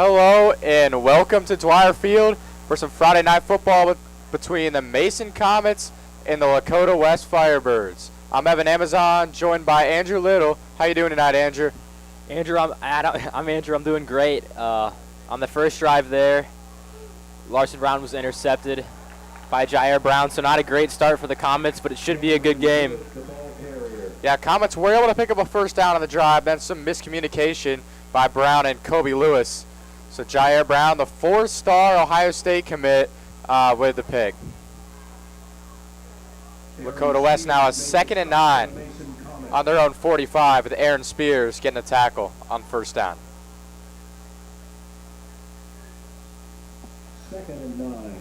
Hello and welcome to Dwyer Field for some Friday night football between the Mason Comets and the Lakota West Firebirds. I'm Evan Amazon, joined by Andrew Little. How you doing tonight, Andrew? Andrew, I'm Andrew. I'm doing great. On the first drive there, Larson Brown was intercepted by Jair Brown, so not a great start for the Comets, but it should be a good game. Yeah, Comets were able to pick up a first down on the drive, then some miscommunication by Brown and Kobe Lewis. So Jair Brown, the four-star Ohio State commit, with the pick. Lakota West now is 2nd and 9 on their own 45 with Aaron Spears getting a tackle on first down. 2nd and 9.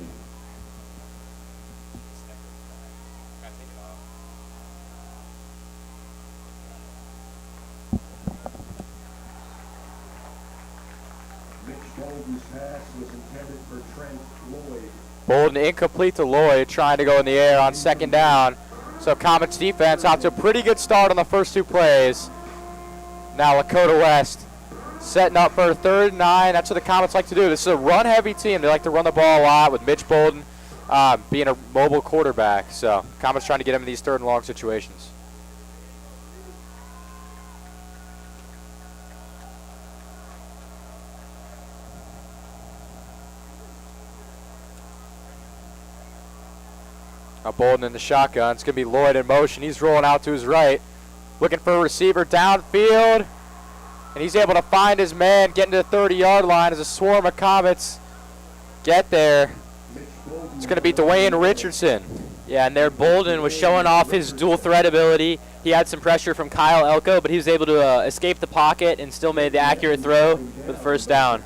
Bolden's pass was intended for Trent Lloyd. Bolden incomplete to Lloyd, trying to go in the air on 2nd down. So Comets defense off to a pretty good start on the first two plays. Now Lakota West setting up for a 3rd and 9. That's what the Comets like to do. This is a run-heavy team. They like to run the ball a lot with Mitch Bolden being a mobile quarterback. So Comets trying to get him in these 3rd and long situations. Now Bolden in the shotgun. It's going to be Lloyd in motion. He's rolling out to his right. Looking for a receiver downfield. And he's able to find his man, getting to the 30-yard line as a swarm of Comets get there. It's going to be Dwayne Richardson. Yeah, and there Bolden was showing off his dual threat ability. He had some pressure from Kyle Elko, but he was able to escape the pocket and still made the accurate throw for the first down.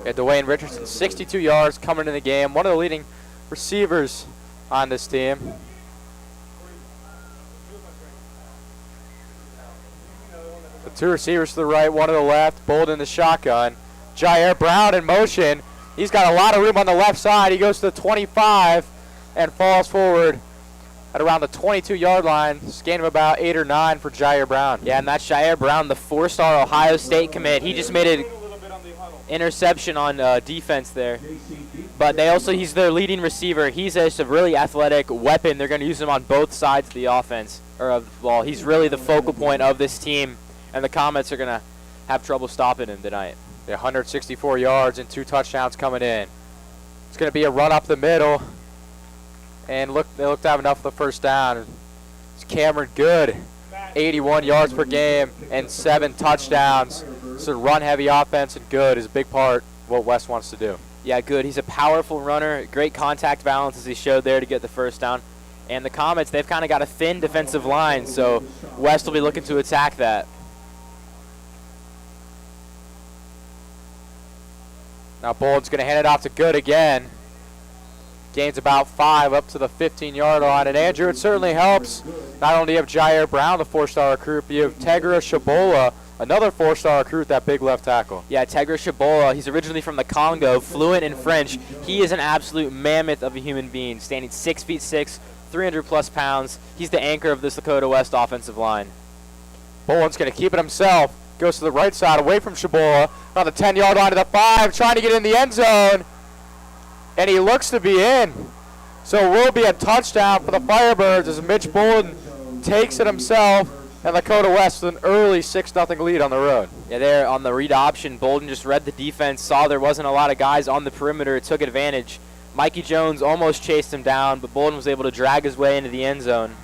Yeah, Dwayne Richardson, 62 yards coming in the game. One of the leading receivers on this team. The two receivers to the right, one to the left. Bolden in the shotgun. Jair Brown in motion. He's got a lot of room on the left side. He goes to the 25 and falls forward at around the 22-yard line. It's a gain of about 8 or 9 for Jair Brown. Yeah, and that's Jair Brown, the 4-star Ohio State commit. He just made an interception on defense there. But he's their leading receiver. He's just a really athletic weapon. They're going to use him on both sides of the offense, or of the ball. He's really the focal point of this team, and the Comets are going to have trouble stopping him tonight. 164 yards and 2 touchdowns coming in. It's going to be a run up the middle, and they look to have enough for the first down. It's Cameron Good, 81 yards per game and 7 touchdowns. It's a run-heavy offense, and Good is a big part of what West wants to do. Yeah, Good. He's a powerful runner. Great contact balance as he showed there to get the first down. And the Comets, they've kind of got a thin defensive line, so West will be looking to attack that. Now Bolden's going to hand it off to Good again. Gains about 5 up to the 15-yard line. And Andrew, it certainly helps. Not only do you have Jair Brown, the 4-star recruit, but you have Tegra Shabola, another 4-star recruit, that big left tackle. Yeah, Tegra Shabola, he's originally from the Congo, fluent in French. He is an absolute mammoth of a human being, standing 6'6", 300-plus pounds. He's the anchor of this Lakota West offensive line. Bolden's going to keep it himself. Goes to the right side, away from Shabola, on the 10-yard line to the 5, trying to get in the end zone. And he looks to be in. So it will be a touchdown for the Firebirds as Mitch Bolden takes it himself. And Lakota West with an early 6-0 lead on the road. Yeah, there on the read option, Bolden just read the defense, saw there wasn't a lot of guys on the perimeter, took advantage. Mikey Jones almost chased him down, but Bolden was able to drag his way into the end zone.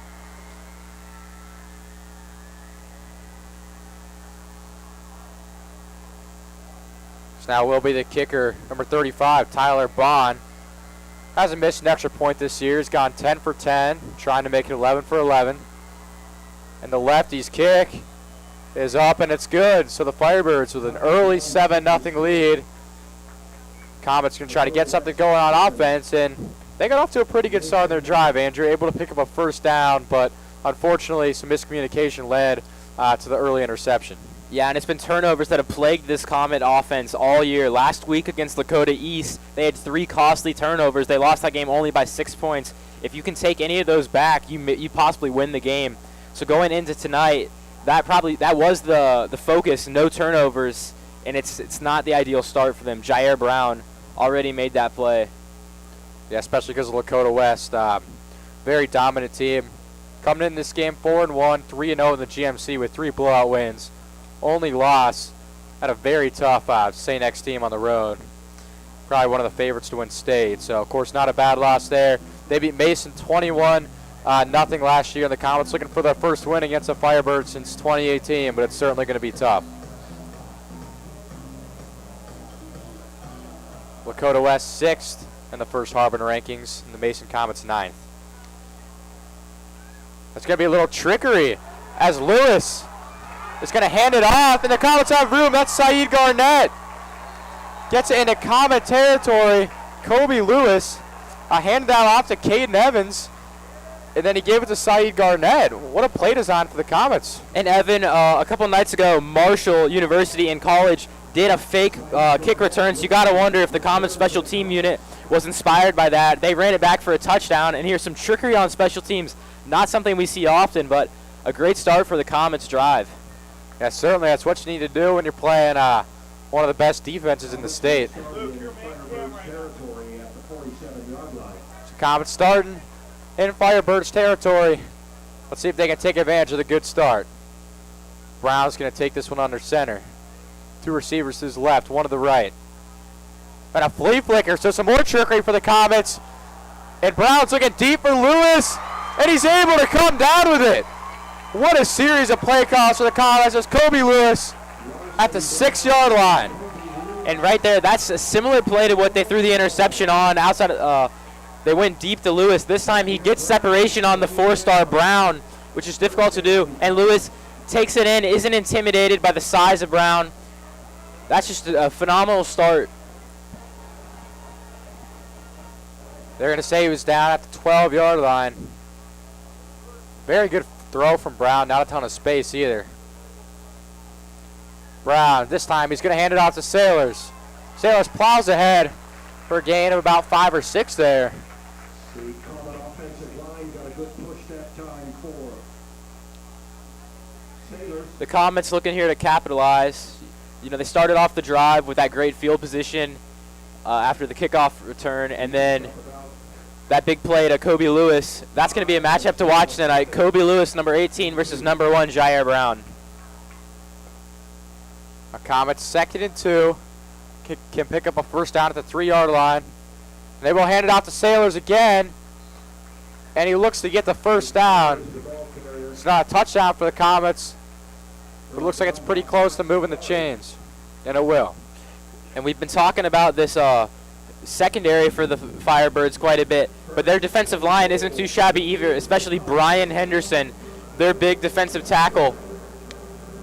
So now will be the kicker, number 35, Tyler Bond. Hasn't missed an extra point this year. He's gone 10 for 10, trying to make it 11 for 11. And the lefty's kick is up, and it's good. So the Firebirds with an early 7-0 lead. Comets going to try to get something going on offense, and they got off to a pretty good start in their drive, Andrew. Able to pick up a first down, but unfortunately some miscommunication led to the early interception. Yeah, and it's been turnovers that have plagued this Comet offense all year. Last week against Lakota East, they had 3 costly turnovers. They lost that game only by 6 points. If you can take any of those back, you possibly win the game. So going into tonight, that was the focus, no turnovers, and it's not the ideal start for them. Jair Brown already made that play. Yeah, especially because of Lakota West. Very dominant team. Coming in this game 4-1, 3-0 in the GMC with 3 blowout wins. Only loss at a very tough St. X team on the road. Probably one of the favorites to win state. So, of course, not a bad loss there. They beat Mason 21-0 last year. And the Comets looking for their first win against the Firebirds since 2018, but it's certainly going to be tough. Lakota West 6th in the first Harbin rankings, and the Mason Comets 9th. That's going to be a little trickery as Lewis is going to hand it off, and the Comets have room. That's Saeed Garnett. Gets it into Comet territory. Kobe Lewis handed that off to Caden Evans, and then he gave it to Saeed Garnett. What a play design for the Comets. And Evan, a couple nights ago, Marshall University in college did a fake kick return, so you got to wonder if the Comets special team unit was inspired by that. They ran it back for a touchdown, and here's some trickery on special teams. Not something we see often, but a great start for the Comets drive. Yeah, certainly that's what you need to do when you're playing one of the best defenses in the state. Comets starting in Firebirds territory. Let's see if they can take advantage of the good start. Brown's going to take this one under center. 2 receivers to his left, 1 to the right. And a flea flicker, so some more trickery for the Comets. And Brown's looking deep for Lewis, and he's able to come down with it. What a series of play calls for the Comets as Kobe Lewis at the 6-yard line. And right there, that's a similar play to what they threw the interception on outside. They went deep to Lewis. This time he gets separation on the 4-star Brown, which is difficult to do. And Lewis takes it in, isn't intimidated by the size of Brown. That's just a phenomenal start. They're going to say he was down at the 12-yard line. Very good throw from Brown. Not a ton of space either. Brown, this time he's going to hand it off to Sailors. Sailors plows ahead for a gain of about 5 or 6 there. The Comet offensive line got a good push that time for Sailors. The Comets looking here to capitalize. You know, they started off the drive with that great field position after the kickoff return, and then that big play to Kobe Lewis. That's going to be a matchup to watch tonight. Kobe Lewis, number 18, versus number 1, Jair Brown. A Comets 2nd and 2. Can pick up a first down at the 3-yard line. They will hand it off to Sailors again. And he looks to get the first down. It's not a touchdown for the Comets. But it looks like it's pretty close to moving the chains. And it will. And we've been talking about this secondary for the Firebirds quite a bit. But their defensive line isn't too shabby either, especially Brian Henderson, their big defensive tackle.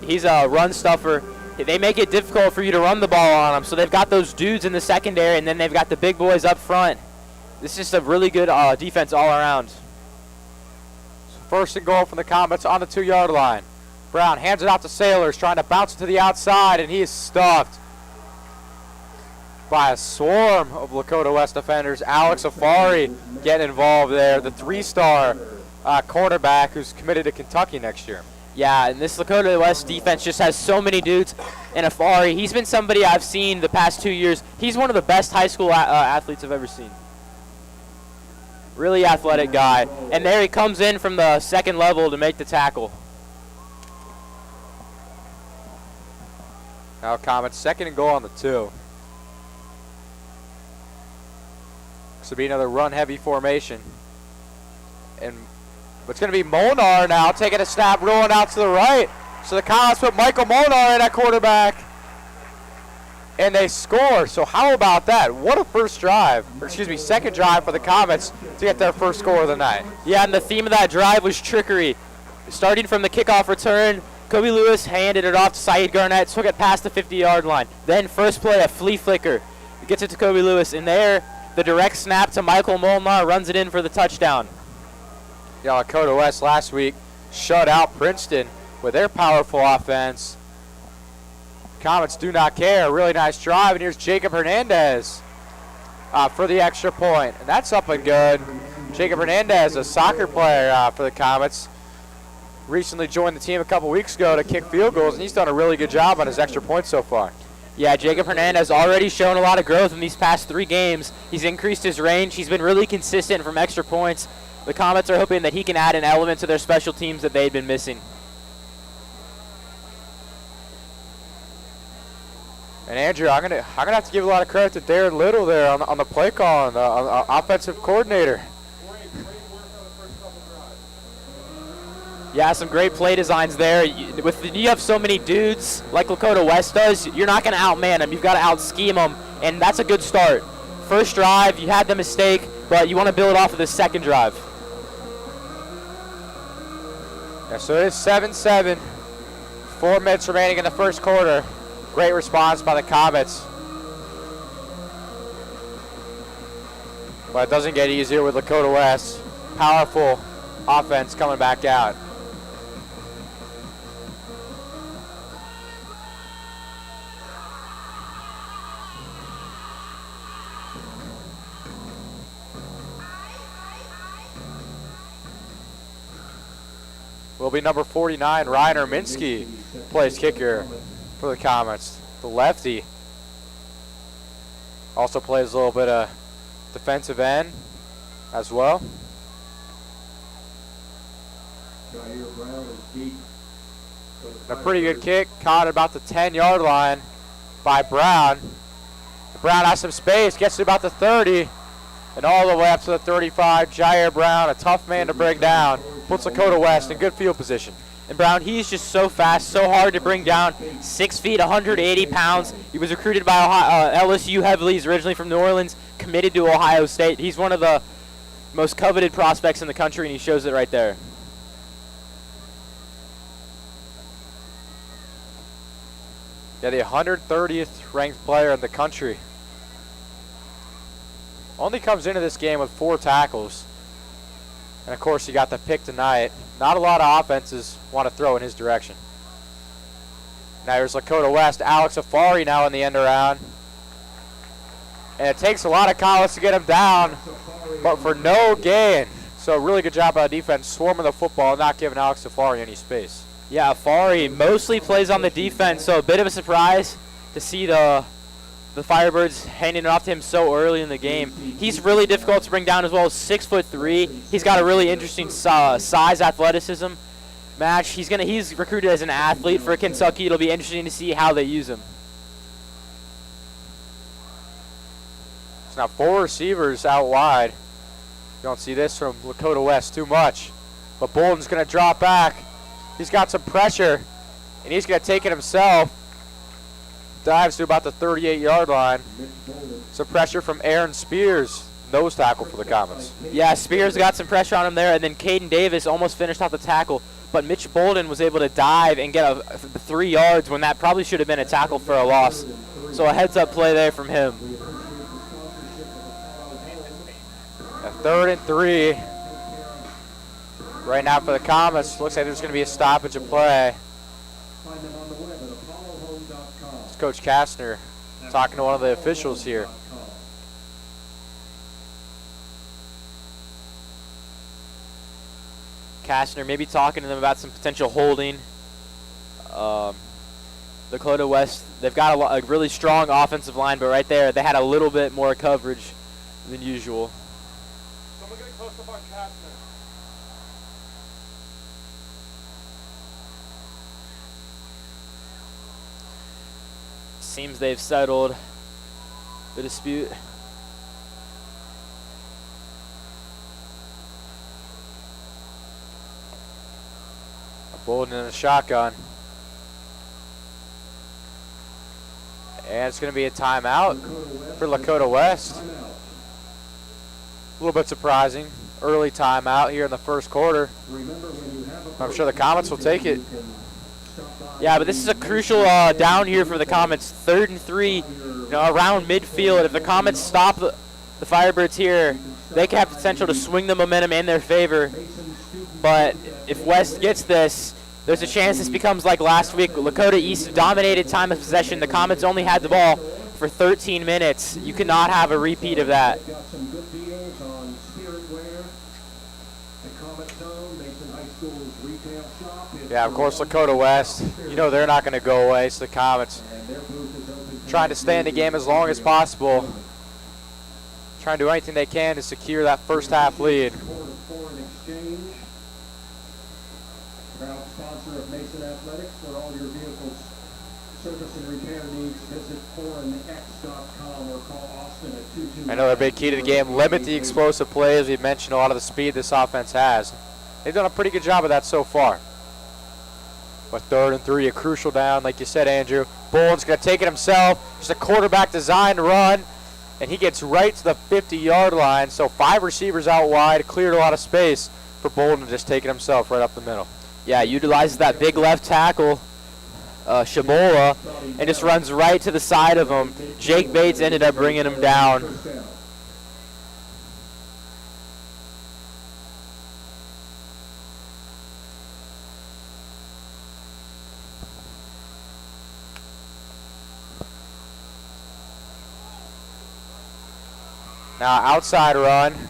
He's a run stuffer. They make it difficult for you to run the ball on them. So they've got those dudes in the secondary, and then they've got the big boys up front. This is just a really good defense all around. So 1st and goal from the Comets on the 2-yard line. Brown hands it out to Sailors, trying to bounce it to the outside, and he is stuffed by a swarm of Lakota West defenders. Alex Afari getting involved there, the 3-star cornerback who's committed to Kentucky next year. Yeah, and this Lakota West defense just has so many dudes. And Afari, he's been somebody I've seen the past 2 years. He's one of the best high school athletes I've ever seen. Really athletic guy. And there he comes in from the 2nd level to make the tackle. Now Comets 2nd and goal on the 2. This will be another run-heavy formation. And it's going to be Molnar now taking a snap, rolling out to the right. So the Comets put Michael Molnar in at quarterback. And they score. So how about that? What a first drive. Or excuse me, 2nd drive for the Comets to get their first score of the night. Yeah, and the theme of that drive was trickery. Starting from the kickoff return, Kobe Lewis handed it off to Saeed Garnett, took it past the 50-yard line. Then first play, a flea flicker. Gets it to Kobe Lewis. And there, the direct snap to Michael Molnar runs it in for the touchdown. Yeah, Lakota West last week shut out Princeton with their powerful offense. Comets do not care. Really nice drive. And here's Jacob Hernandez for the extra point. And that's up and good. Jacob Hernandez, a soccer player for the Comets. Recently joined the team a couple weeks ago to kick field goals, and he's done a really good job on his extra points so far. Yeah, Jacob Hernandez already shown a lot of growth in these past 3 games. He's increased his range. He's been really consistent from extra points. The Comets are hoping that he can add an element to their special teams that they'd been missing. And Andrew, I'm gonna have to give a lot of credit to Darren Little there on the play call, on the offensive coordinator. Yeah, some great play designs there. You have so many dudes like Lakota West does, you're not going to outman them. You've got to out-scheme them, and that's a good start. First drive, you had the mistake, but you want to build off of the second drive. Yeah, so it is 7-7. 4 minutes remaining in the first quarter. Great response by the Comets. But it doesn't get easier with Lakota West. Powerful offense coming back out. Will be number 49, Reiner Minsky, plays kicker for the Comets. The lefty also plays a little bit of defensive end as well. A pretty good kick, caught at about the 10-yard line by Brown. Brown has some space, gets to about the 30, and all the way up to the 35. Jair Brown, a tough man to bring down, puts Lakota West in good field position. And Brown, he's just so fast, so hard to bring down. 6 feet, 180 pounds. He was recruited by LSU heavily. He's originally from New Orleans, committed to Ohio State. He's one of the most coveted prospects in the country, and he shows it right there. Yeah, the 130th ranked player in the country. Only comes into this game with 4 tackles. And of course, he got the pick tonight. Not a lot of offenses want to throw in his direction. Now here's Lakota West. Alex Afari now in the end around. And it takes a lot of Collins to get him down, but for no gain. So really good job by the defense, swarming the football, not giving Alex Afari any space. Yeah, Afari mostly plays on the defense, so a bit of a surprise to see the Firebirds handing it off to him so early in the game. He's really difficult to bring down as well. 6'3". He's got a really interesting size, athleticism match. He's recruited as an athlete for Kentucky. It'll be interesting to see how they use him. So now 4 receivers out wide. You don't see this from Lakota West too much. But Bolden's going to drop back. He's got some pressure, and he's going to take it himself. Dives to about the 38-yard line. Some pressure from Aaron Spears, nose tackle for the Comets. Yeah, Spears got some pressure on him there, and then Caden Davis almost finished off the tackle. But Mitch Bolden was able to dive and get 3 yards when that probably should have been a tackle for a loss. So a heads-up play there from him. A 3rd and 3. Right now for the Comets, looks like there's going to be a stoppage of play. It's Coach Kastner talking to one of the officials here. Kastner maybe talking to them about some potential holding. Lakota West, they've got a really strong offensive line, but right there they had a little bit more coverage than usual. Someone getting close up on Kastner. Seems they've settled the dispute. Bolden in a shotgun. And it's going to be a timeout for Lakota West. A little bit surprising. Early timeout here in the first quarter. I'm sure the Comets will take it. Yeah, but this is a crucial down here for the Comets. 3rd and 3, around midfield. If the Comets stop the Firebirds here, they can have potential to swing the momentum in their favor. But if West gets this, there's a chance this becomes like last week. Lakota East dominated time of possession. The Comets only had the ball for 13 minutes. You cannot have a repeat of that. Yeah, of course, Lakota West, they're not going to go away, so the Comets trying to stay in the game as long as possible. Trying to do anything they can to secure that first half lead. Foreign exchange. Proud sponsor of Mason Athletics. For all your vehicles service and repair needs, visit foreignx.com or call Austin at 22. Another big key to the game, limit the explosive plays. We've mentioned a lot of the speed this offense has. They've done a pretty good job of that so far. But 3rd and 3, a crucial down, like you said, Andrew. Boland's going to take it himself. Just a quarterback designed run, and he gets right to the 50-yard line. So 5 receivers out wide, cleared a lot of space for Bolden to just take it himself right up the middle. Yeah, utilizes that big left tackle, Shabola, and just runs right to the side of him. Jake Bates ended up bringing him down. Now outside run. And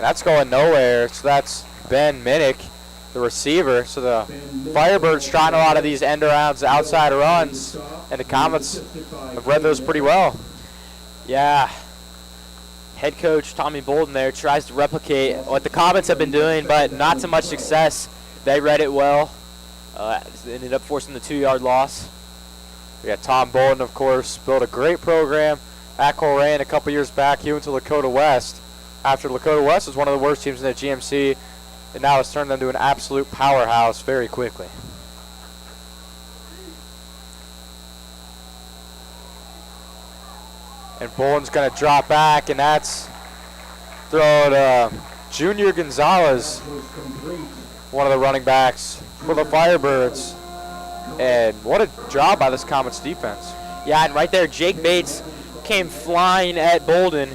that's going nowhere. So that's Ben Minnick, the receiver. So the Firebirds trying a lot of these end arounds, outside runs, and the Comets have read those pretty well. Yeah. Head coach Tommy Bolden there tries to replicate what the Comets have been doing, but not to much success. They read it well. Ended up forcing the 2-yard loss. We got Tom Bolden, of course, built a great program at Coleraine a couple years back. He went to Lakota West. After Lakota West was one of the worst teams in the GMC, and now has turned them into an absolute powerhouse very quickly. And Bolden's going to drop back, and that's throw to Junior Gonzalez, one of the running backs for the Firebirds. And what a job by this Comets defense. Yeah, and right there, Jake Bates came flying at Bolden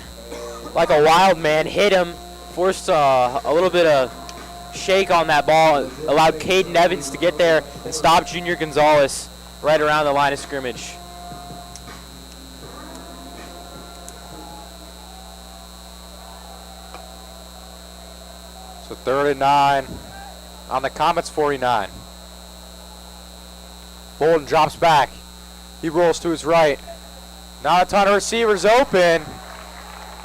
like a wild man, hit him, forced a little bit of shake on that ball, allowed Caden Evans to get there and stop Junior Gonzalez right around the line of scrimmage. So 3rd and 9 on the Comets 49. Bolden drops back. He rolls to his right. Not a ton of receivers open.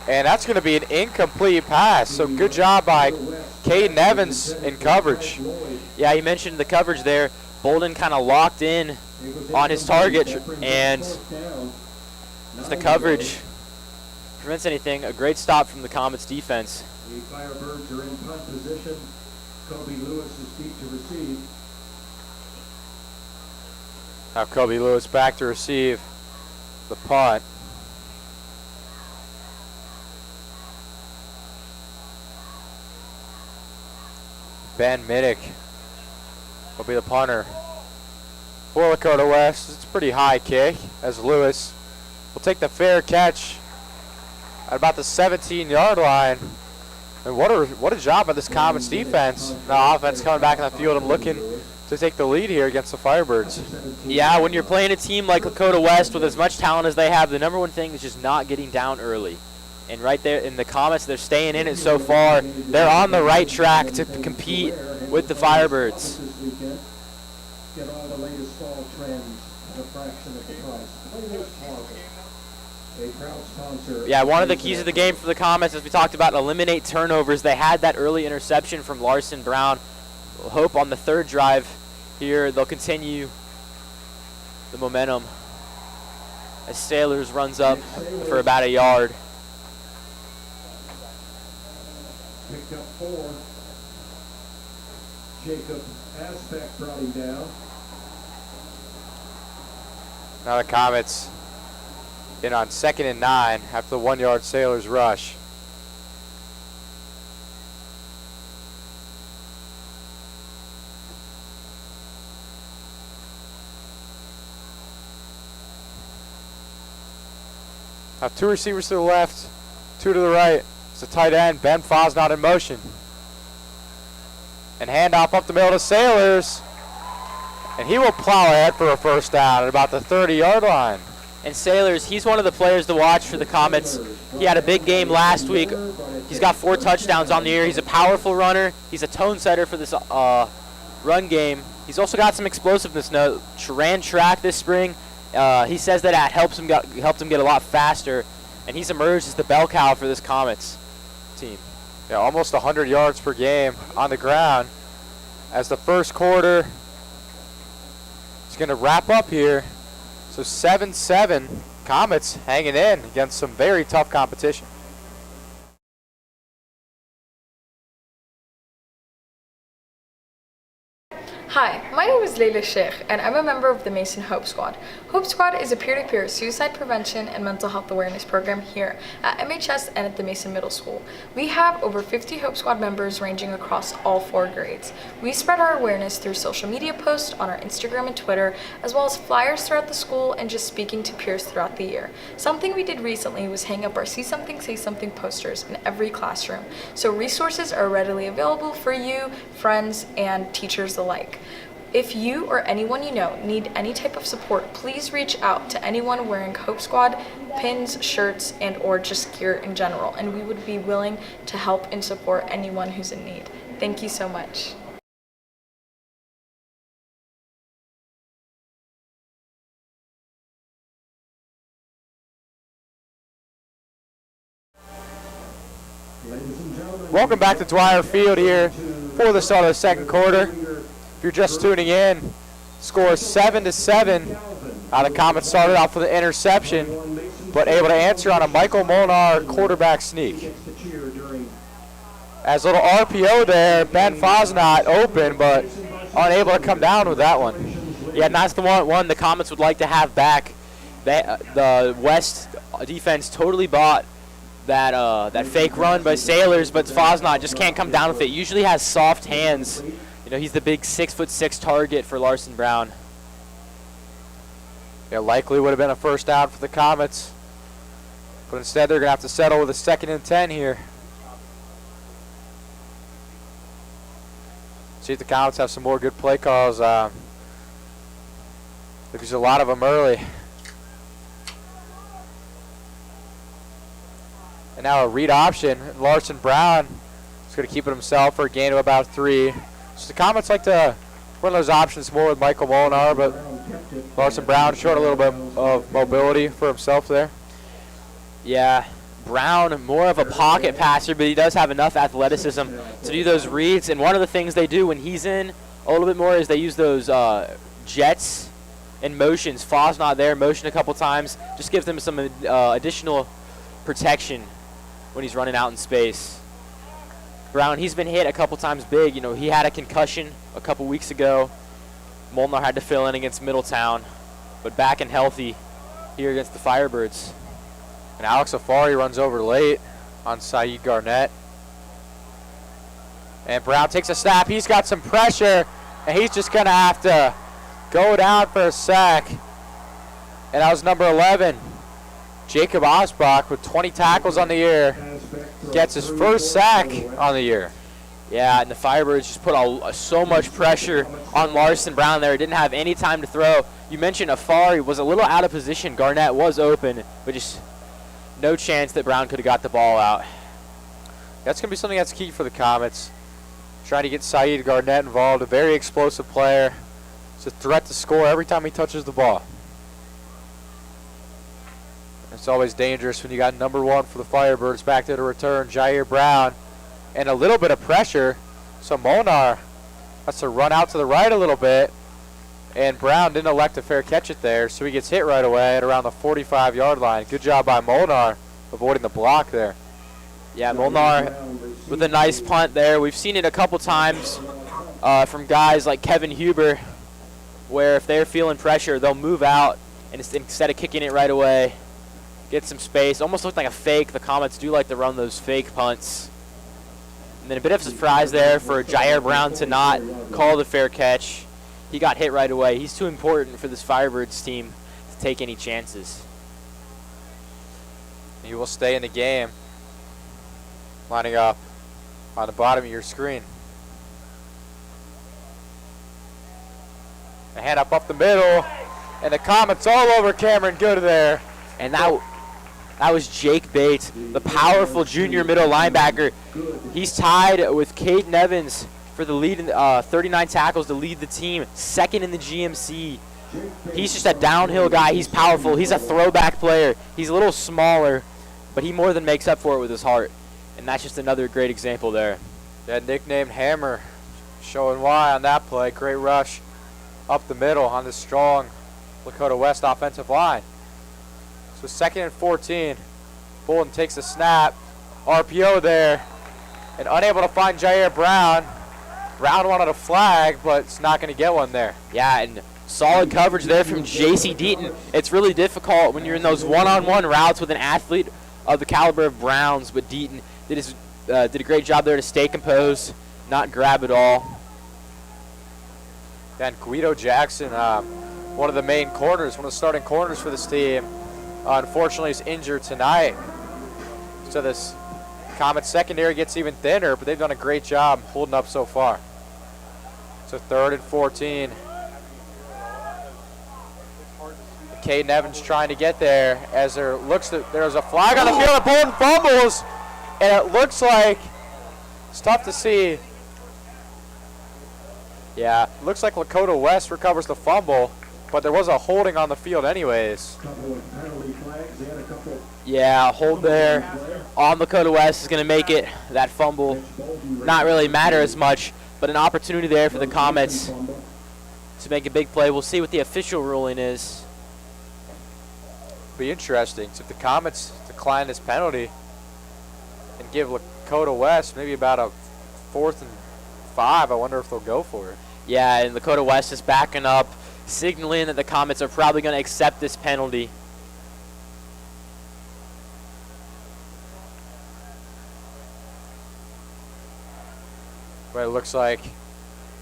And that's going to be an incomplete pass. So good job by Caden Evans in coverage. Yeah, you mentioned the coverage there. Bolden kind of locked in on his target, and as the coverage prevents anything, a great stop from the Comets defense. The Firebirds are in punt position. Kobe Lewis is deep to receive. Now Kobe Lewis back to receive the punt. Ben Minnick will be the punter for Lakota West. It's a pretty high kick as Lewis will take the fair catch at about the 17-yard line. And what a job by this Comets defense. Now offense coming back in the field and looking to take the lead here against the Firebirds. Yeah, when you're playing a team like Lakota West with as much talent as they have, the number one thing is just not getting down early. And right there in the Comets, they're staying in it so far. They're on the right track to compete with the Firebirds. Get all the latest fall trends at a fraction of the price. A proud sponsor. Yeah, one of the keys of the game for the Comets, as we talked about, eliminate turnovers. They had that early interception from Larson Brown. We'll hope on the 3rd drive here they'll continue the momentum as Sailors runs up for about a yard. Picked up 4. Jacob Aspect brought him down. Now the Comets in on 2nd and 9 after the 1-yard Sailors rush. Now 2 receivers to the left, 2 to the right. It's a tight end, Ben Fosnot in motion. And handoff up the middle to Sailors. And he will plow ahead for a first down at about the 30-yard line. And Sailors, he's one of the players to watch for the Comets. He had a big game last week. He's got 4 touchdowns on the year. He's a powerful runner. He's a tone setter for this run game. He's also got some explosiveness. Ran track this spring. He says that helped him get a lot faster, and he's emerged as the bell cow for this Comets team. Yeah, almost 100 yards per game on the ground as the first quarter is going to wrap up here. So 7-7, Comets hanging in against some very tough competition. Hi, my name is Leila Sheikh, and I'm a member of the Mason Hope Squad. Hope Squad is a peer-to-peer suicide prevention and mental health awareness program here at MHS and at the Mason Middle School. We have over 50 Hope Squad members ranging across all 4 grades. We spread our awareness through social media posts on our Instagram and Twitter, as well as flyers throughout the school and just speaking to peers throughout the year. Something we did recently was hang up our See Something, Say Something posters in every classroom, so resources are readily available for you, friends, and teachers alike. If you or anyone you know need any type of support, please reach out to anyone wearing Hope Squad pins, shirts, and or just gear in general, and we would be willing to help and support anyone who's in need. Thank you so much. Welcome back to Dwyer Field here for the start of the second quarter. If you're just tuning in, score 7-7. The Comets started off with an interception, but able to answer on a Michael Molnar quarterback sneak. As a little RPO there, Ben Fosnot open, but unable to come down with that one. Yeah, and that's the one the Comets would like to have back. The West defense totally bought that fake run by Sailors, but Fosnot just can't come down with it. Usually has soft hands. You know, he's the big 6'6" target for Larson Brown. Yeah, likely would have been a first down for the Comets, but instead they're going to have to settle with a 2nd and 10 here. See if the Comets have some more good play calls. There's a lot of them early. And now a read option. Larson Brown is going to keep it himself for a gain of about 3. So the Comets like to run those options more with Michael Molinar, but Larson Brown showed a little bit of mobility for himself there. Yeah, Brown, more of a pocket passer, but he does have enough athleticism to do those reads. And one of the things they do when he's in a little bit more is they use those jets and motions. Fosnot there, motion a couple times, just gives them some additional protection when he's running out in space. Brown, he's been hit a couple times big. You know, he had a concussion a couple weeks ago. Molnar had to fill in against Middletown, but back and healthy here against the Firebirds. And Alex Afari runs over late on Saeed Garnett. And Brown takes a snap. He's got some pressure, and he's just going to have to go down for a sack. And that was number 11. Jacob Osbach with 20 tackles on the year gets his first sack on the year. Yeah, and the Firebirds just put so much pressure on Larson Brown there. He didn't have any time to throw. You mentioned Afari was a little out of position. Garnett was open, but just no chance that Brown could have got the ball out. That's going to be something that's key for the Comets. Trying to get Saeed Garnett involved, a very explosive player. It's a threat to score every time he touches the ball. It's always dangerous when you got number 1 for the Firebirds back there to return, Jair Brown. And a little bit of pressure, so Molnar has to run out to the right a little bit. And Brown didn't elect a fair catch it there, so he gets hit right away at around the 45-yard line. Good job by Molnar avoiding the block there. Yeah, Molnar with a nice punt there. We've seen it a couple times from guys like Kevin Huber, where if they're feeling pressure, they'll move out, and instead of kicking it right away, get some space. Almost looked like a fake. The Comets do like to run those fake punts. And then a bit of a surprise there for Jair Brown to not call the fair catch. He got hit right away. He's too important for this Firebirds team to take any chances. He will stay in the game. Lining up on the bottom of your screen. A hand up the middle, and the Comets all over Cameron Good there. And that was Jake Bates, the powerful junior middle linebacker. He's tied with Caden Evans for for the lead, 39 tackles to lead the team, second in the GMC. He's just a downhill guy. He's powerful. He's a throwback player. He's a little smaller, but he more than makes up for it with his heart. And that's just another great example there. Yeah, nicknamed Hammer, showing why on that play. Great rush up the middle on the strong Lakota West offensive line. So 2nd and 14. Bolton takes a snap. RPO there. And unable to find Jair Brown. Brown wanted a flag, but it's not going to get one there. Yeah, and solid coverage there from J.C. Deaton. It's really difficult when you're in those one-on-one routes with an athlete of the caliber of Brown's, but Deaton did a great job there to stay composed, not grab it all. Then Guido Jackson, one of the main corners, one of the starting corners for this team, unfortunately is injured tonight. So this Comet secondary gets even thinner, but they've done a great job holding up so far. So 3rd and 14. Caden Evans trying to get there as there's a flag on the field and Bolton fumbles, and it looks like it's tough to see. Yeah, looks like Lakota West recovers the fumble, but there was a holding on the field anyways. Yeah, hold there on Lakota West is going to make it. That fumble not really matter as much, but an opportunity there for the Comets to make a big play. We'll see what the official ruling is. Be interesting. So if the Comets decline this penalty and give Lakota West maybe about a 4th and 5, I wonder if they'll go for it. Yeah, and Lakota West is backing up, signaling that the Comets are probably going to accept this penalty. But it looks like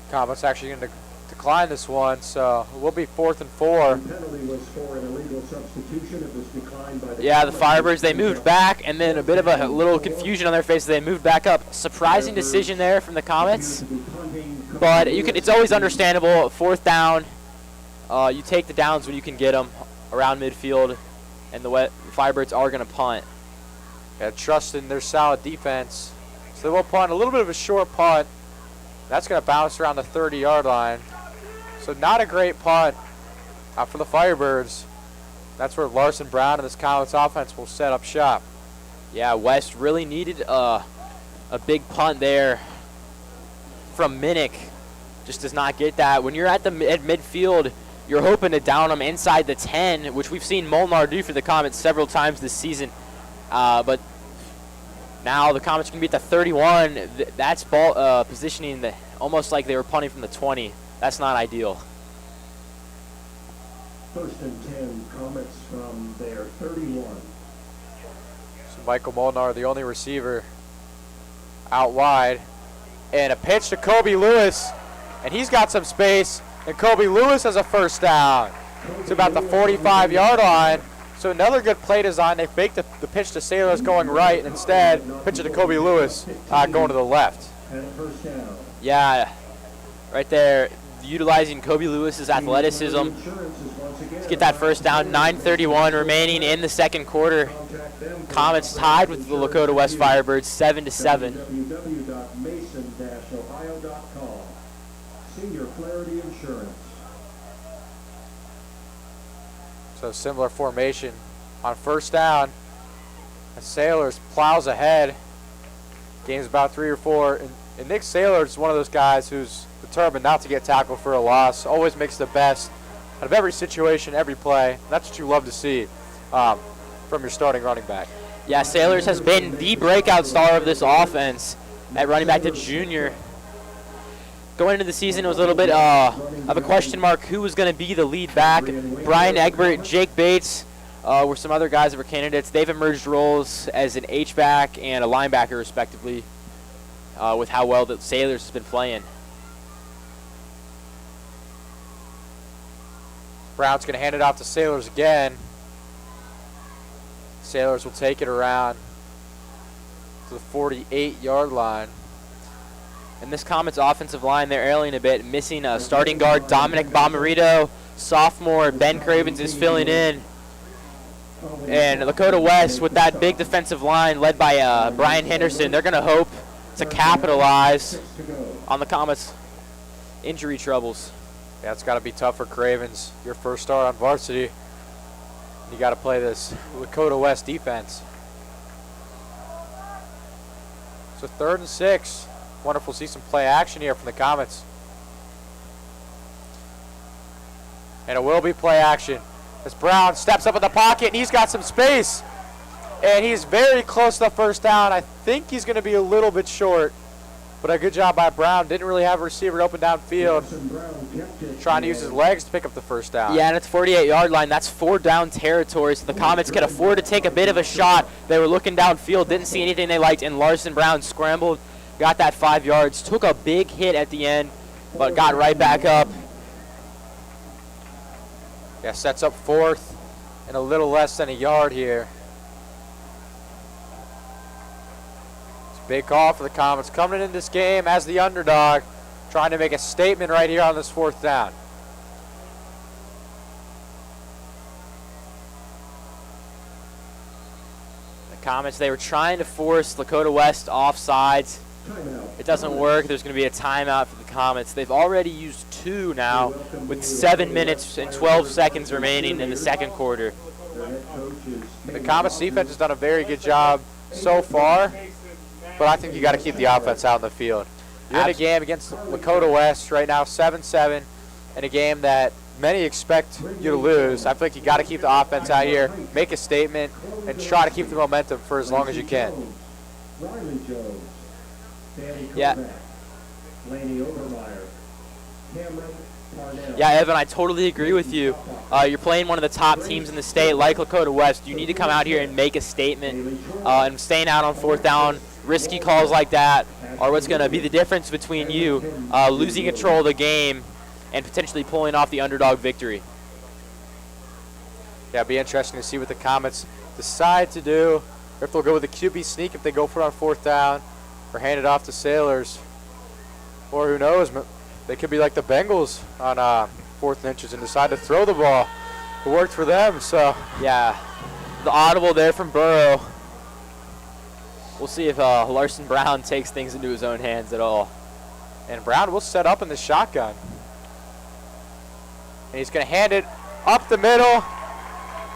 Comets actually going to decline this one, so it will be 4th and 4. Yeah, the Firebirds, they moved back, and then a bit of a little confusion on their faces. They moved back up. Surprising decision there from the Comets, but it's always understandable. 4th down, you take the downs when you can get them around midfield, and the Firebirds are going to punt. Yeah, trust in their solid defense. So they will punt, a little bit of a short punt. That's going to bounce around the 30-yard line. So not a great punt for the Firebirds. That's where Larson Brown and this Comets offense will set up shop. Yeah, West really needed a big punt there from Minnick. Just does not get that. When you're at midfield, you're hoping to down them inside the 10, which we've seen Molnar do for the Comets several times this season. But now the Comets can be at the 31. That's ball positioning almost like they were punting from the 20. That's not ideal. 1st and 10, Comets from their 31. So Michael Molnar, the only receiver out wide. And a pitch to Kobe Lewis. And he's got some space. And Kobe Lewis has a 1st down. It's about the 45-yard line. So another good play design. They faked the pitch to Sailors going right, and instead pitch it to Kobe Lewis going to the left. Yeah, right there, utilizing Kobe Lewis's athleticism to get that 1st down. 9:31 remaining in the 2nd quarter. Comets tied with the Lakota West Firebirds 7-7. www.mason-ohio.com. Senior Clarity Insurance. So similar formation on 1st down. And Sailors plows ahead. Game's about 3 or 4. And Nick Sailors is one of those guys who's determined not to get tackled for a loss. Always makes the best out of every situation, every play. That's what you love to see from your starting running back. Yeah, Sailors has been the breakout star of this offense at running back, the junior. Going into the season, it was a little bit of a question mark who was going to be the lead back. Brian Egbert, Jake Bates were some other guys that were candidates. They've emerged roles as an H-back and a linebacker, respectively, with how well the Sailors has been playing. Brown's going to hand it off to Sailors again. Sailors will take it around to the 48-yard line. And this Comets offensive line, they're ailing a bit, missing a starting guard, Dominic Bomarito. Sophomore Ben Cravens is filling in. And Lakota West, with that big defensive line led by Brian Henderson, they're going to hope to capitalize on the Comets' injury troubles. Yeah, it's got to be tough for Cravens. Your first start on varsity. You got to play this Lakota West defense. So 3rd and 6. Wonderful to see some play action here from the Comets. And it will be play action as Brown steps up in the pocket and he's got some space. And he's very close to the first down. I think he's going to be a little bit short. But a good job by Brown. Didn't really have a receiver open downfield. Trying to use his legs to pick up the first down. Yeah, and it's 48-yard line. That's 4 down territory, so the Comets could afford to take a bit of a shot. They were looking downfield, didn't see anything they liked, and Larson Brown scrambled, got that 5 yards, took a big hit at the end, but got right back up. Yeah, sets up 4th and a little less than a yard here. It's a big call for the Comets coming in this game as the underdog, trying to make a statement right here on this 4th down. The Comets, they were trying to force Lakota West offsides. It doesn't work. There's going to be a timeout for the Comets. They've already used 2 now with 7 minutes and 12 seconds remaining in the second quarter. The Comets defense has done a very good job so far, but I think you got to keep the offense out in the field. You're in a game against Lakota West right now, 7-7, in a game that many expect you to lose. I feel like you got to keep the offense out here, make a statement, and try to keep the momentum for as long as you can. Yeah. Yeah, Evan, I totally agree with you. You're playing one of the top teams in the state, like Lakota West. You need to come out here and make a statement. And staying out on 4th down, risky calls like that are what's going to be the difference between you losing control of the game and potentially pulling off the underdog victory. Yeah, it'll be interesting to see what the Comets decide to do, or if they'll go with a QB sneak if they go for it on 4th down, or hand it off to Sailors. Or who knows, they could be like the Bengals on 4th and inches and decide to throw the ball. It worked for them, so. Yeah, the audible there from Burrow. We'll see if Larson Brown takes things into his own hands at all. And Brown will set up in the shotgun. And he's going to hand it up the middle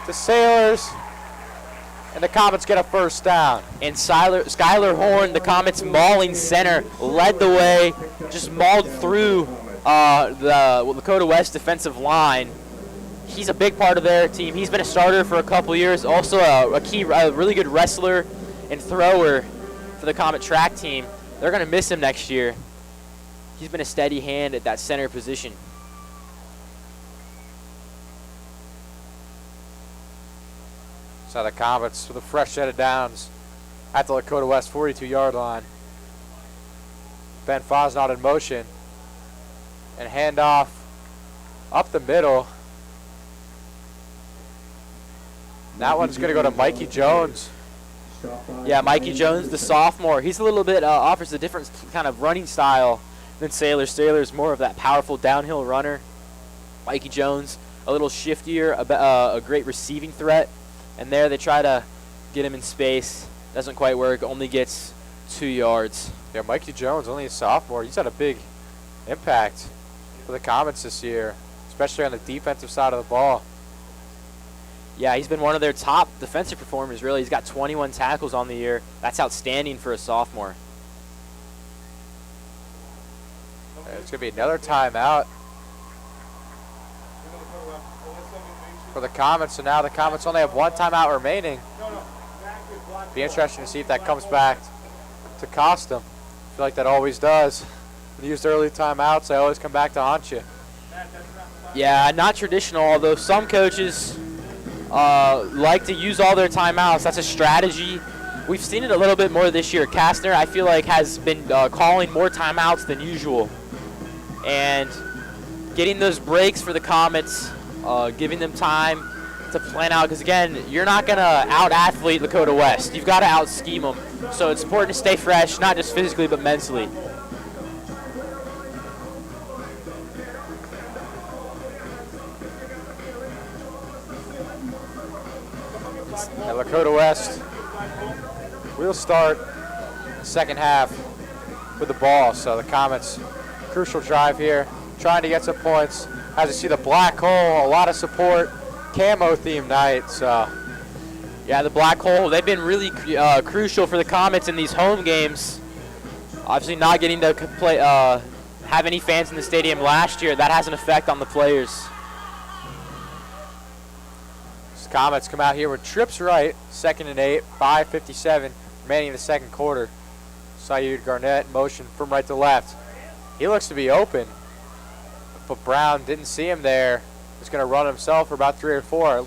to Sailors. And the Comets get a 1st down. And Skylar Horn, the Comets mauling center, led the way, just mauled through the Lakota West defensive line. He's a big part of their team. He's been a starter for a couple years, also a really good wrestler and thrower for the Comet track team. They're going to miss him next year. He's been a steady hand at that center position. So the Comets with a fresh set of downs at the Lakota West 42-yard line. Ben Fosnot in motion. And handoff up the middle. That one's going to go to Mikey Jones. Yeah, Mikey Jones, the sophomore. He's a little bit, offers a different kind of running style than Sailor. Sailor's more of that powerful downhill runner. Mikey Jones, a little shiftier, a great receiving threat. And there they try to get him in space. Doesn't quite work, only gets 2 yards. Yeah, Mikey Jones, only a sophomore. He's had a big impact for the Comets this year, especially on the defensive side of the ball. Yeah, he's been one of their top defensive performers, really. He's got 21 tackles on the year. That's outstanding for a sophomore. It's going to be another timeout for the Comets, so now the Comets only have 1 timeout remaining. Be interesting to see if that comes back to cost them. I feel like that always does. When you use early timeouts, they always come back to haunt you. Yeah, not traditional, although some coaches like to use all their timeouts. That's a strategy. We've seen it a little bit more this year. Kastner, I feel like, has been calling more timeouts than usual. And getting those breaks for the Comets, giving them time to plan out. Because, again, you're not going to out-athlete Lakota West. You've got to out-scheme them. So it's important to stay fresh, not just physically but mentally. At Lakota West, we'll start the second half with the ball. So the Comets, crucial drive here, trying to get some points. As you see the black hole, a lot of support, camo themed night. So yeah, the black hole, they've been really crucial for the Comets in these home games. Obviously not getting to play, have any fans in the stadium last year. That has an effect on the players. Comets come out here with trips right, 2nd and 8, 5:57 remaining in the second quarter. Syed Garnett in motion from right to left. He looks to be open, but Brown didn't see him there. He's going to run himself for about 3 or 4.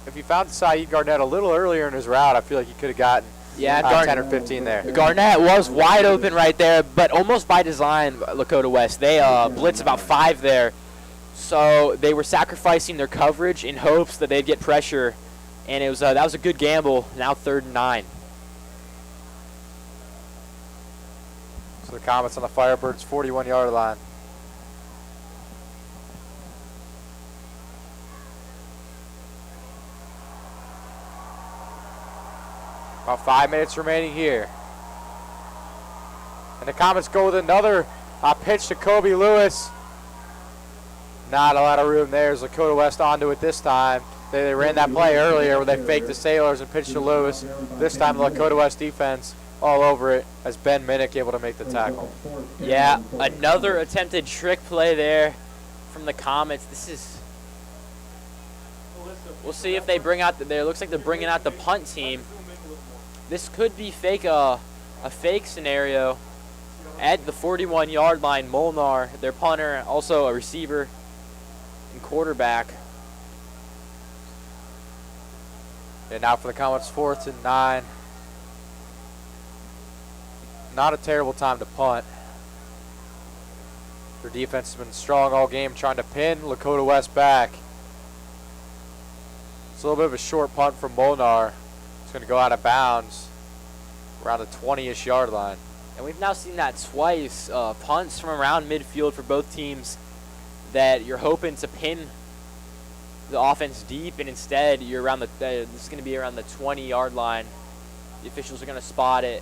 If he found Syed Garnett a little earlier in his route, I feel like he could have gotten 10 or 15 there. Garnett was wide open right there, but almost by design, Lakota West. They blitzed about 5 there. So they were sacrificing their coverage in hopes that they'd get pressure, and it was that was a good gamble. Now 3rd and 9. So the Comets on the Firebirds' 41-yard line. About 5 minutes remaining here. And the Comets go with another pitch to Kobe Lewis. Not a lot of room there as Lakota West onto it this time. They ran that play earlier where they faked the Sailors and pitched to Lewis. This time the Lakota West defense all over it as Ben Minnick able to make the tackle. Yeah, another attempted trick play there from the Comets. This is, we'll see if they bring out, it looks like they're bringing out the punt team. This could be a fake scenario. At the 41-yard line, Molnar, their punter, also a receiver and quarterback. And now for the Comets, 4th and 9. Not a terrible time to punt. Their defense has been strong all game, trying to pin Lakota West back. It's a little bit of a short punt from Molnar. It's going to go out of bounds around the 20-ish yard line. And we've now seen that twice, punts from around midfield for both teams that you're hoping to pin the offense deep, and instead you're around this is going to be around the 20-yard line. The officials are going to spot it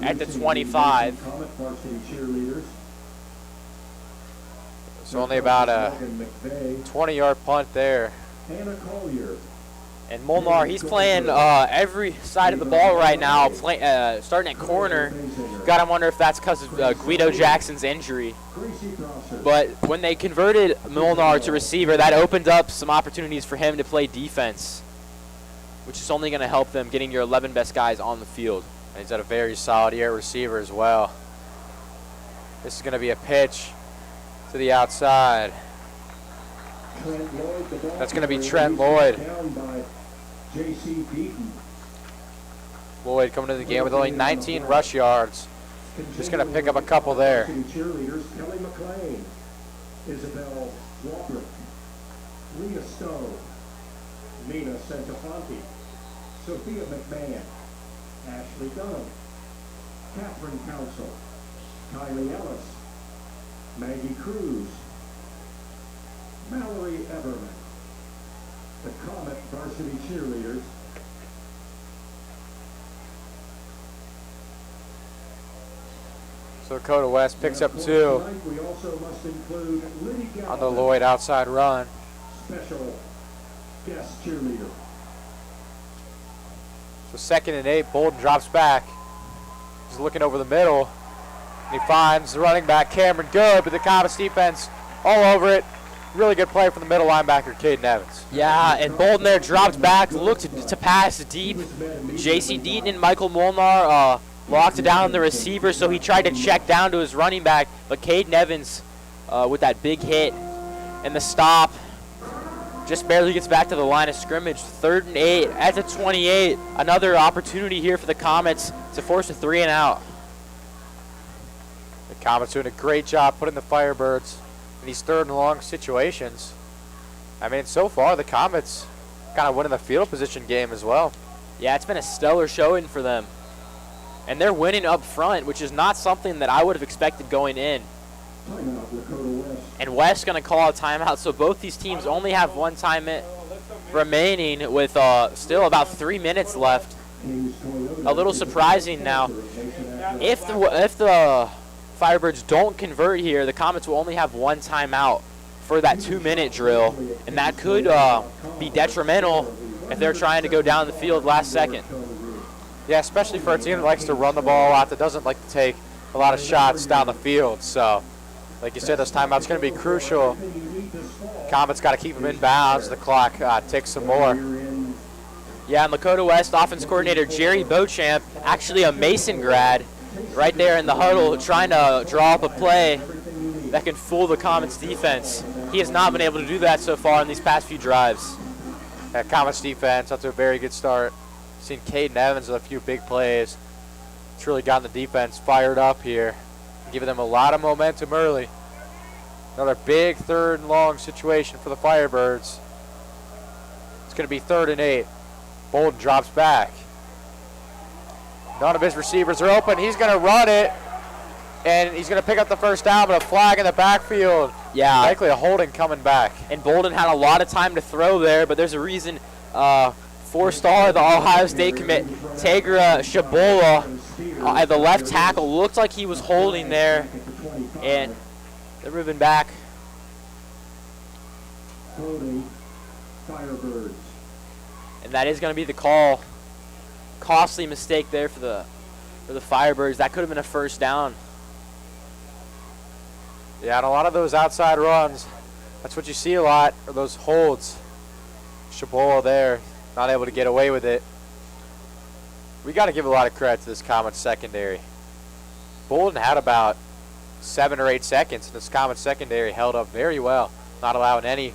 at the 25. So only about a 20-yard punt there. And Molnar, he's playing every side of the ball right now, starting at corner. Gotta wonder if that's because of Guido Jackson's injury. But when they converted Molnar to receiver, that opened up some opportunities for him to play defense, which is only going to help them getting your 11 best guys on the field. And he's got a very solid air receiver as well. This is going to be a pitch to the outside. That's going to be Trent Lloyd. Lloyd coming to the game with only 19 rush yards. Just going to pick up a couple there. Cheerleaders Kelly McLean, Isabel Walbrook, Leah Stone, Mina Santafonte, Sophia McMahon, Ashley Dunham, Catherine Council, Kylie Ellis, Maggie Cruz, Mallory Everman. The Comet varsity cheerleaders. So Lakota West picks up 2 We also must include Liddy on the Lloyd outside run. special guest cheerleader. So 2nd and 8, Bolden drops back. He's looking over the middle. And he finds the running back, Cameron Good, but the Comets defense all over it. Really good play from the middle linebacker, Caden Evans. Yeah, and Bolden there dropped back, looked to pass deep. J.C. Deaton and Michael Molnar locked it down on the receiver, so he tried to check down to his running back, but Caden Evans with that big hit and the stop just barely gets back to the line of scrimmage. 3rd and 8 at the 28. Another opportunity here for the Comets to force a 3 and out. The Comets doing a great job putting the Firebirds in these 3rd and long situations. I mean, so far the Comets kind of winning the field position game as well. Yeah, it's been a stellar showing for them. And they're winning up front, which is not something that I would have expected going in. Timeout, Lakota West. And West going to call a timeout, so both these teams only have one time remaining with still about 3 minutes left. A little surprising now. If the Firebirds don't convert here, the Comets will only have one timeout for that 2-minute drill, and that could be detrimental if they're trying to go down the field last second. Yeah, especially for a team that likes to run the ball a lot, that doesn't like to take a lot of shots down the field. So, like you said, this timeout's going to be crucial. Comets got to keep them in bounds. The clock ticks some more. Yeah, and Lakota West offense coordinator Jerry Beauchamp, actually a Mason grad, right there in the huddle trying to draw up a play that can fool the Comets defense. He has not been able to do that so far in these past few drives. Yeah, Comets defense up to a very good start. Seen Caden Evans with a few big plays. It's really gotten the defense fired up here, giving them a lot of momentum early. Another big 3rd and long situation for the Firebirds. It's going to be 3rd and 8. Bolden drops back. None of his receivers are open. He's going to run it, and he's going to pick up the first down, but a flag in the backfield. Yeah. Likely a holding coming back. And Bolden had a lot of time to throw there, but there's a reason 4-star, the Ohio State commit, Tegra Shabola, at the left tackle, looked like he was holding there, and they're moving back. Firebirds. And that is going to be the call. Costly mistake there for the Firebirds. That could have been a first down. Yeah, and a lot of those outside runs, that's what you see a lot, are those holds. Shabola there, not able to get away with it. We got to give a lot of credit to this Comets secondary. Bolden had about 7 or 8 seconds, and this Comets secondary held up very well, not allowing any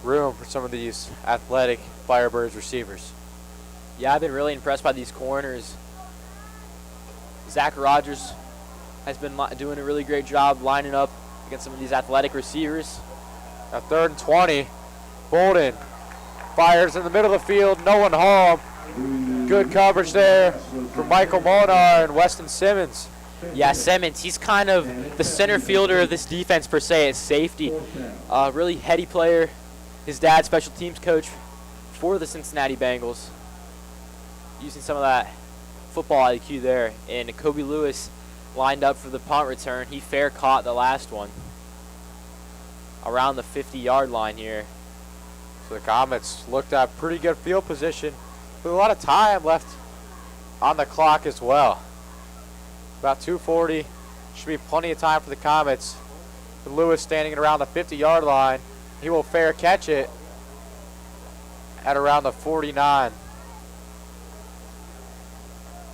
room for some of these athletic Firebirds receivers. Yeah, I've been really impressed by these corners. Zach Rogers has been doing a really great job lining up against some of these athletic receivers. Now 3rd and 20. Bolden fires in the middle of the field, no one home. Good coverage there from Michael Monar and Weston Simmons. Yeah, Simmons, he's kind of the center fielder of this defense per se at safety. Really heady player. His dad, special teams coach for the Cincinnati Bengals. Using some of that football IQ there. And Kobe Lewis lined up for the punt return. He fair caught the last one around the 50-yard line here. So the Comets looked at pretty good field position with a lot of time left on the clock as well. About 2:40. Should be plenty of time for the Comets. With Lewis standing at around the 50-yard line. He will fair catch it at around the 49.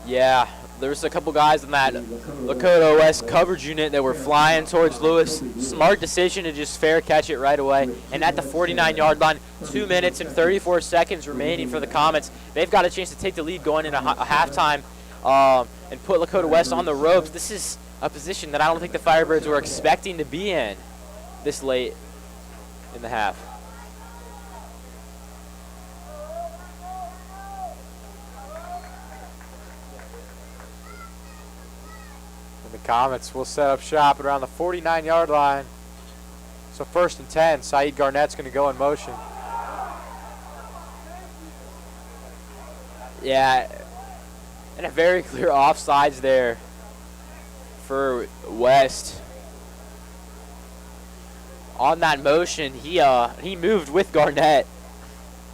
Yeah, there's a couple guys in that Lakota West coverage unit that were flying towards Lewis. Smart decision to just fair catch it right away. And at the 49-yard line, 2 minutes and 34 seconds remaining for the Comets. They've got a chance to take the lead going into halftime and put Lakota West on the ropes. This is a position that I don't think the Firebirds were expecting to be in this late in the half. And the Comets will set up shop at around the 49-yard line. So 1st and 10. Saeed Garnett's going to go in motion. Yeah, and a very clear offsides there for West. On that motion, he moved with Garnett,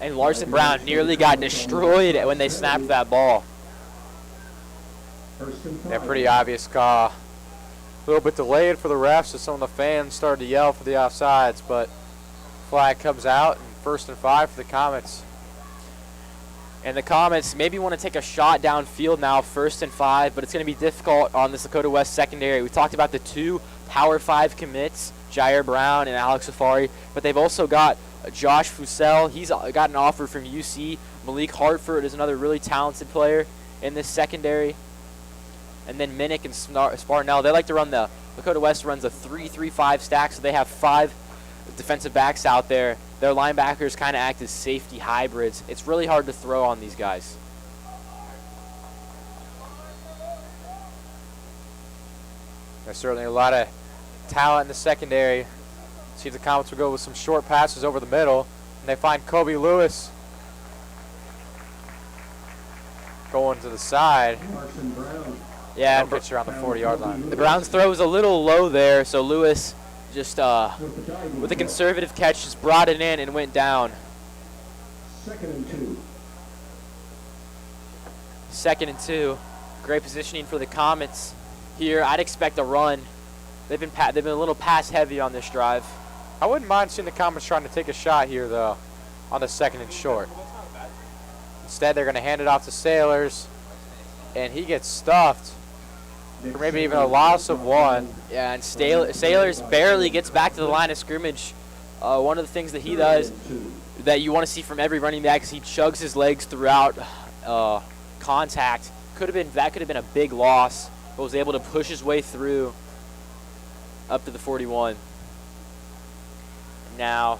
and Larson Brown nearly got destroyed when they snapped that ball. Yeah, pretty obvious call. A little bit delayed for the refs as some of the fans started to yell for the offsides, but flag comes out, and 1st and 5 for the Comets. And the Comets maybe want to take a shot downfield now, 1st and 5, but it's going to be difficult on this Lakota West secondary. We talked about the 2 Power 5 commits, Jair Brown and Alex Safari, but they've also got Josh Fussell. He's got an offer from UC. Malik Hartford is another really talented player in this secondary. And then Minnick and Sparnell, they like to run Lakota West runs a 3-3-5 stack, so they have 5 defensive backs out there. Their linebackers kind of act as safety hybrids. It's really hard to throw on these guys. There's certainly a lot of talent in the secondary. See if the Comets will go with some short passes over the middle. And they find Kobe Lewis going to the side. Yeah, No pitcher on the 40-yard line. the Browns throw was a little low there, so Lewis just with a conservative catch just brought it in and went down. 2nd and 2. 2nd and 2. Great positioning for the Comets here. I'd expect a run. They've been a little pass heavy on this drive. I wouldn't mind seeing the Comets trying to take a shot here, though, on the 2nd and short. Instead, they're going to hand it off to Sailors, and he gets stuffed for maybe even a loss of 1. Yeah, and Sailors barely gets back to the line of scrimmage. One of the things that he does that you want to see from every running back is he chugs his legs throughout contact. That could have been a big loss, but was able to push his way through up to the 41. Now,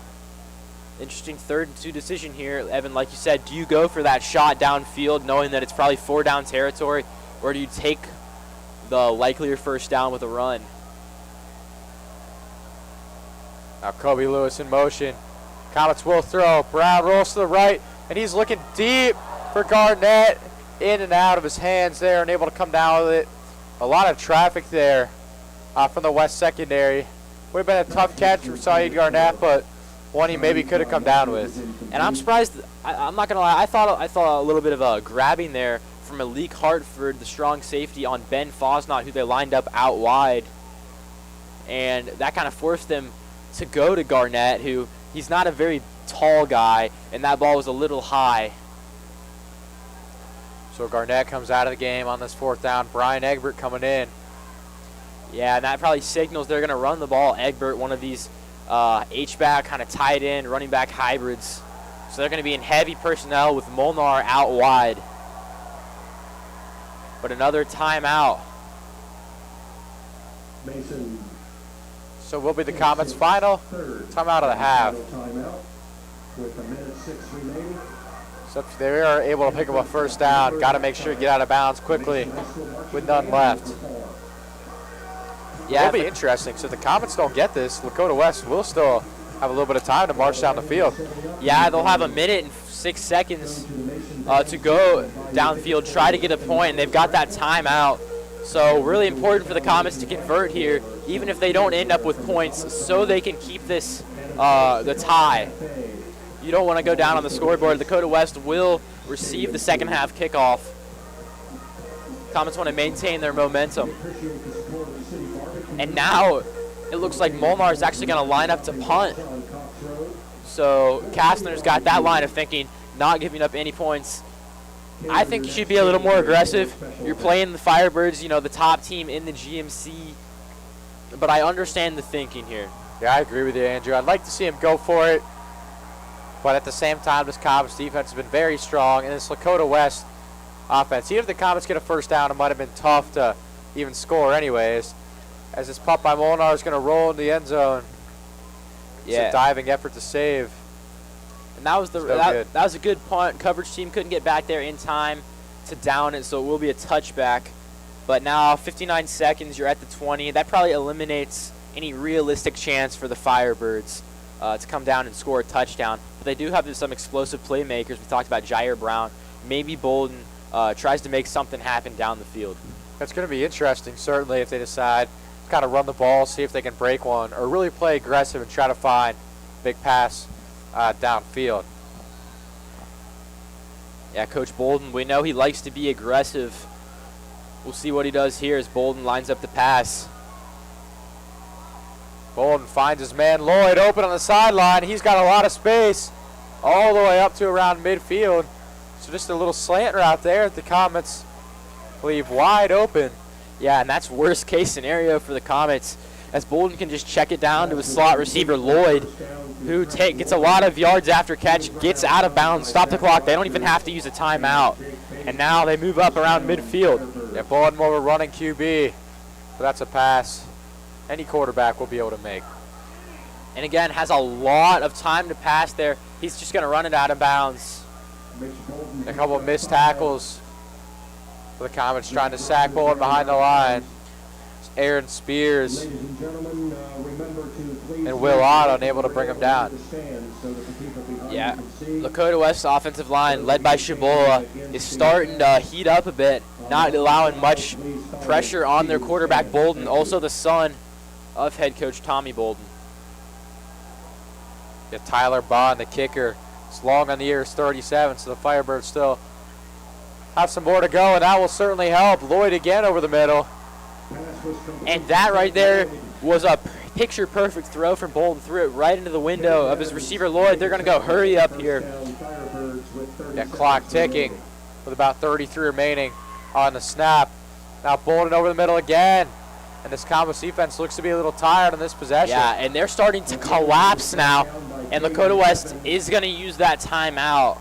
interesting 3rd and 2 decision here. Evan, like you said, do you go for that shot downfield knowing that it's probably 4 down territory, or do you take the likelier first down with a run? Now Kobe Lewis in motion. Comets will throw. Brown rolls to the right, and he's looking deep for Garnett. In and out of his hands there, and able to come down with it. A lot of traffic there from the West secondary. Would have been a tough catch from Saeed Garnett, but one he maybe could have come down with. And I'm surprised. I'm not gonna lie. I thought a little bit of a grabbing there from Malik Hartford, the strong safety, on Ben Fosnot, who they lined up out wide, and that kind of forced them to go to Garnett, who he's not a very tall guy, and that ball was a little high. So Garnett comes out of the game on this 4th down. Brian Egbert coming in. Yeah, and that probably signals they're going to run the ball. Egbert, one of these H-back, kind of tight end, running back hybrids. So they're going to be in heavy personnel with Molnar out wide. But another timeout. Mason. So will be the Comets' final timeout of the half. Timeout with 1:06 remaining. So if they are able to pick up a first down, got to make sure to get out of bounds quickly with none left. Yeah, it'll be interesting. So if the Comets don't get this, Lakota West will still have a little bit of time to march down the field. Yeah, they'll have 1 minute and 6 seconds to go downfield, try to get a point, and they've got that timeout. So really important for the Comets to convert here, even if they don't end up with points, so they can keep this the tie. You don't want to go down on the scoreboard. Lakota West will receive the second half kickoff. Comets want to maintain their momentum. And now it looks like Molnar is actually going to line up to punt. So Kastner's got that line of thinking, not giving up any points. I think you should be a little more aggressive. You're playing the Firebirds, you know, the top team in the GMC. But I understand the thinking here. Yeah, I agree with you, Andrew. I'd like to see him go for it. But at the same time, this Comets defense has been very strong. And this Lakota West offense, even if the Comets get a first down, it might have been tough to even score anyways. As this punt by Molnar is going to roll in the end zone. It's a diving effort to save. And that was that was a good punt. Coverage team couldn't get back there in time to down it, so it will be a touchback. But now 59 seconds, you're at the 20. That probably eliminates any realistic chance for the Firebirds to come down and score a touchdown. But they do have some explosive playmakers. We talked about Jair Brown. Maybe Bolden tries to make something happen down the field. That's going to be interesting, certainly, if they decide to kind of run the ball, see if they can break one, or really play aggressive and try to find big pass downfield. Yeah, Coach Bolden, we know he likes to be aggressive. We'll see what he does here as Bolden lines up the pass. Bolden finds his man Lloyd open on the sideline. He's got a lot of space all the way up to around midfield. So just a little slant route there. The Comets leave wide open. Yeah, and that's worst case scenario for the Comets, as Bolden can just check it down to his slot receiver Lloyd, who gets a lot of yards after catch, gets out of bounds, stop the clock. They don't even have to use a timeout. And now they move up around midfield. Yeah, Bolden more of a running QB, but that's a pass any quarterback will be able to make. And again, has a lot of time to pass there. He's just going to run it out of bounds. A couple of missed tackles for the Comets trying to sack Bolden behind the line. Aaron Spears Ladies and gentlemen, remember to please and Will Ott unable to bring him down. Yeah, Lakota West offensive line, led by Shabola, is starting to heat up a bit, not allowing much pressure on their quarterback, Bolden, also the son of head coach Tommy Bolden. Yeah, Tyler Bond, the kicker. It's long on the ears, 37, so the Firebirds still have some more to go, and that will certainly help. Lloyd again over the middle. And that right there was a picture-perfect throw from Bolden. Threw it right into the window of his receiver, Lloyd. They're going to go hurry up here. Yeah, clock ticking with about 33 remaining on the snap. Now Bolden over the middle again. And this Commerce defense looks to be a little tired on this possession. Yeah, and they're starting to collapse now. And Lakota West is going to use that timeout.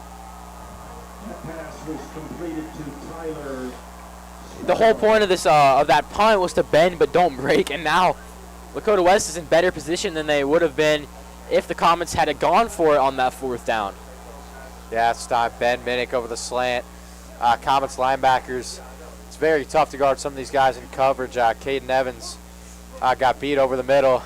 The whole point of this of that punt was to bend but don't break, and now Lakota West is in better position than they would have been if the Comets had gone for it on that 4th down. Yeah, it's time. Ben Minnick over the slant. Comets linebackers. It's very tough to guard some of these guys in coverage. Caden Evans got beat over the middle.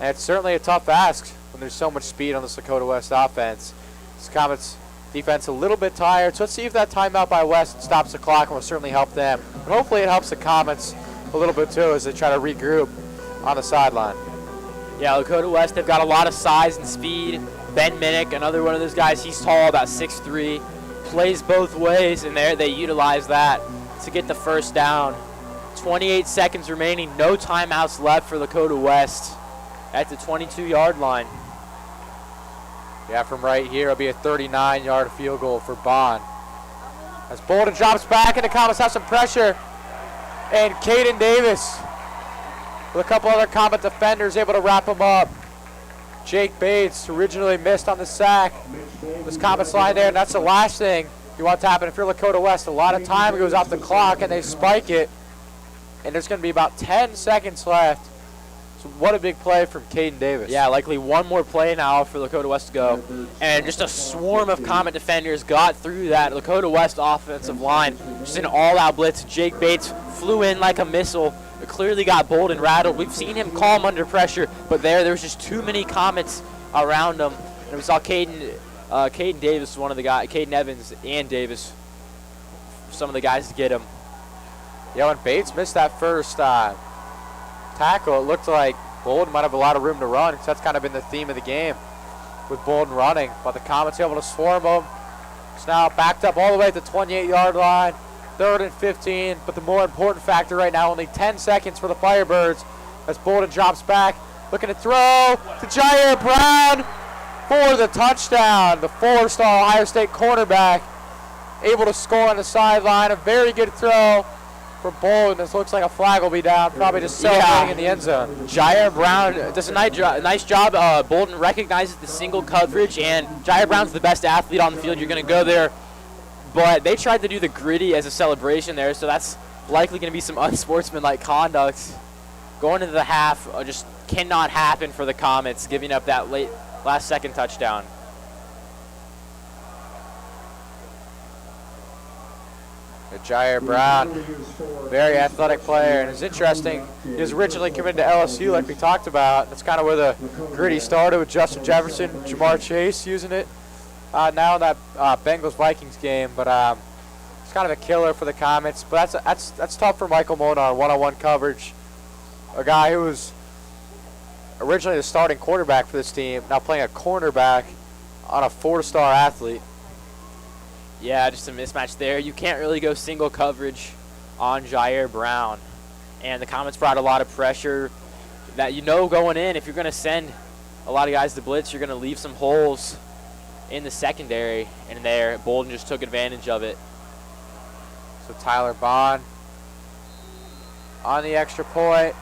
And it's certainly a tough ask when there's so much speed on this Lakota West offense. This Comets defense a little bit tired, so let's see if that timeout by West stops the clock and will certainly help them. But hopefully it helps the Comets a little bit too as they try to regroup on the sideline. Yeah, Lakota West, they've got a lot of size and speed. Ben Minnick, another one of those guys, he's tall, about 6'3", plays both ways, and there they utilize that to get the 1st down. 28 seconds remaining, no timeouts left for Lakota West at the 22-yard line. Yeah, from right here, it'll be a 39-yard field goal for Bond. As Bolden drops back, and the Comets have some pressure. And Caden Davis, with a couple other Comet defenders, able to wrap him up. Jake Bates originally missed on the sack. This Comets line there, and that's the last thing you want to happen if you're Lakota West. A lot of time goes off the clock, and they spike it. And there's going to be about 10 seconds left. So what a big play from Caden Davis. Yeah, likely one more play now for Lakota West to go. And just a swarm of Comet defenders got through that Lakota West offensive line. Just an all-out blitz. Jake Bates flew in like a missile. It clearly got Bolden rattled. We've seen him calm under pressure, but there was just too many Comets around him. And we saw Caden Davis, one of the guys, Caden Evans and Davis, some of the guys to get him. Yeah, when Bates missed that first tackle, it looked like Bolden might have a lot of room to run, because that's kind of been the theme of the game with Bolden running. But the Comets able to swarm him. It's now backed up all the way at the 28-yard line, 3rd and 15. But the more important factor right now, only 10 seconds for the Firebirds as Bolden drops back, looking to throw to Jair Brown for the touchdown. The 4-star Ohio State cornerback able to score on the sideline. A very good throw for Bolden. This looks like a flag will be down, probably just celebrating in the end zone. Jair Brown does a nice job. Bolden recognizes the single coverage, and Jair Brown's the best athlete on the field. You're going to go there. But they tried to do the gritty as a celebration there, so that's likely going to be some unsportsmanlike conduct. Going into the half just cannot happen for the Comets, giving up that last-second touchdown. Jair Brown, very athletic player, and it's interesting, he was originally committed to LSU like we talked about. That's kind of where the gritty started with Justin Jefferson, Jamar Chase using it now in that Bengals-Vikings game, but it's kind of a killer for the Comets. But that's tough for Michael Monar, one-on-one coverage, a guy who was originally the starting quarterback for this team, now playing a cornerback on a 4-star athlete. Yeah, just a mismatch there. You can't really go single coverage on Jair Brown. And the Comets brought a lot of pressure that going in. If you're going to send a lot of guys to blitz, you're going to leave some holes in the secondary. And there, Bolden just took advantage of it. So Tyler Bond on the extra point.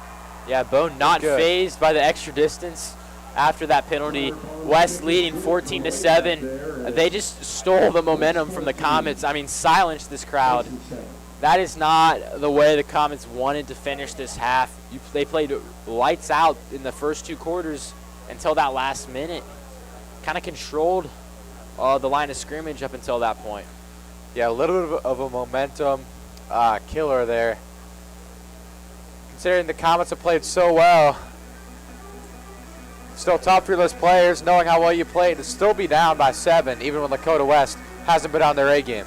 Yeah, Bone not phased by the extra distance after that penalty. West leading 14-7. They just stole the momentum from the Comets. I mean, silenced this crowd. That is not the way the Comets wanted to finish this half. They played lights out in the first 2 quarters until that last minute. Kind of controlled the line of scrimmage up until that point. Yeah, a little bit of a momentum killer there. considering the Comets have played so well. Still tough for those players, knowing how well you played, to still be down by 7, even when Lakota West hasn't been on their A game.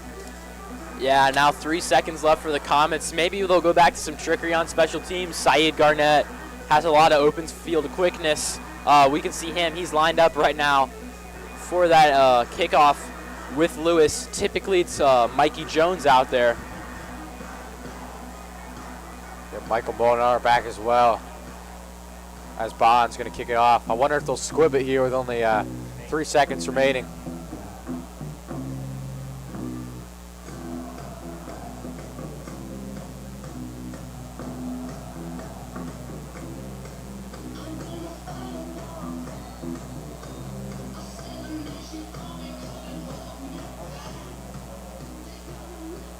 Yeah, now 3 seconds left for the Comets. Maybe they'll go back to some trickery on special teams. Saeed Garnett has a lot of open field quickness. We can see him. He's lined up right now for that kickoff with Lewis. Typically, it's Mikey Jones out there. Yeah, Michael Molinar back as well, as Bond's going to kick it off. I wonder if they'll squib it here with only 3 seconds remaining.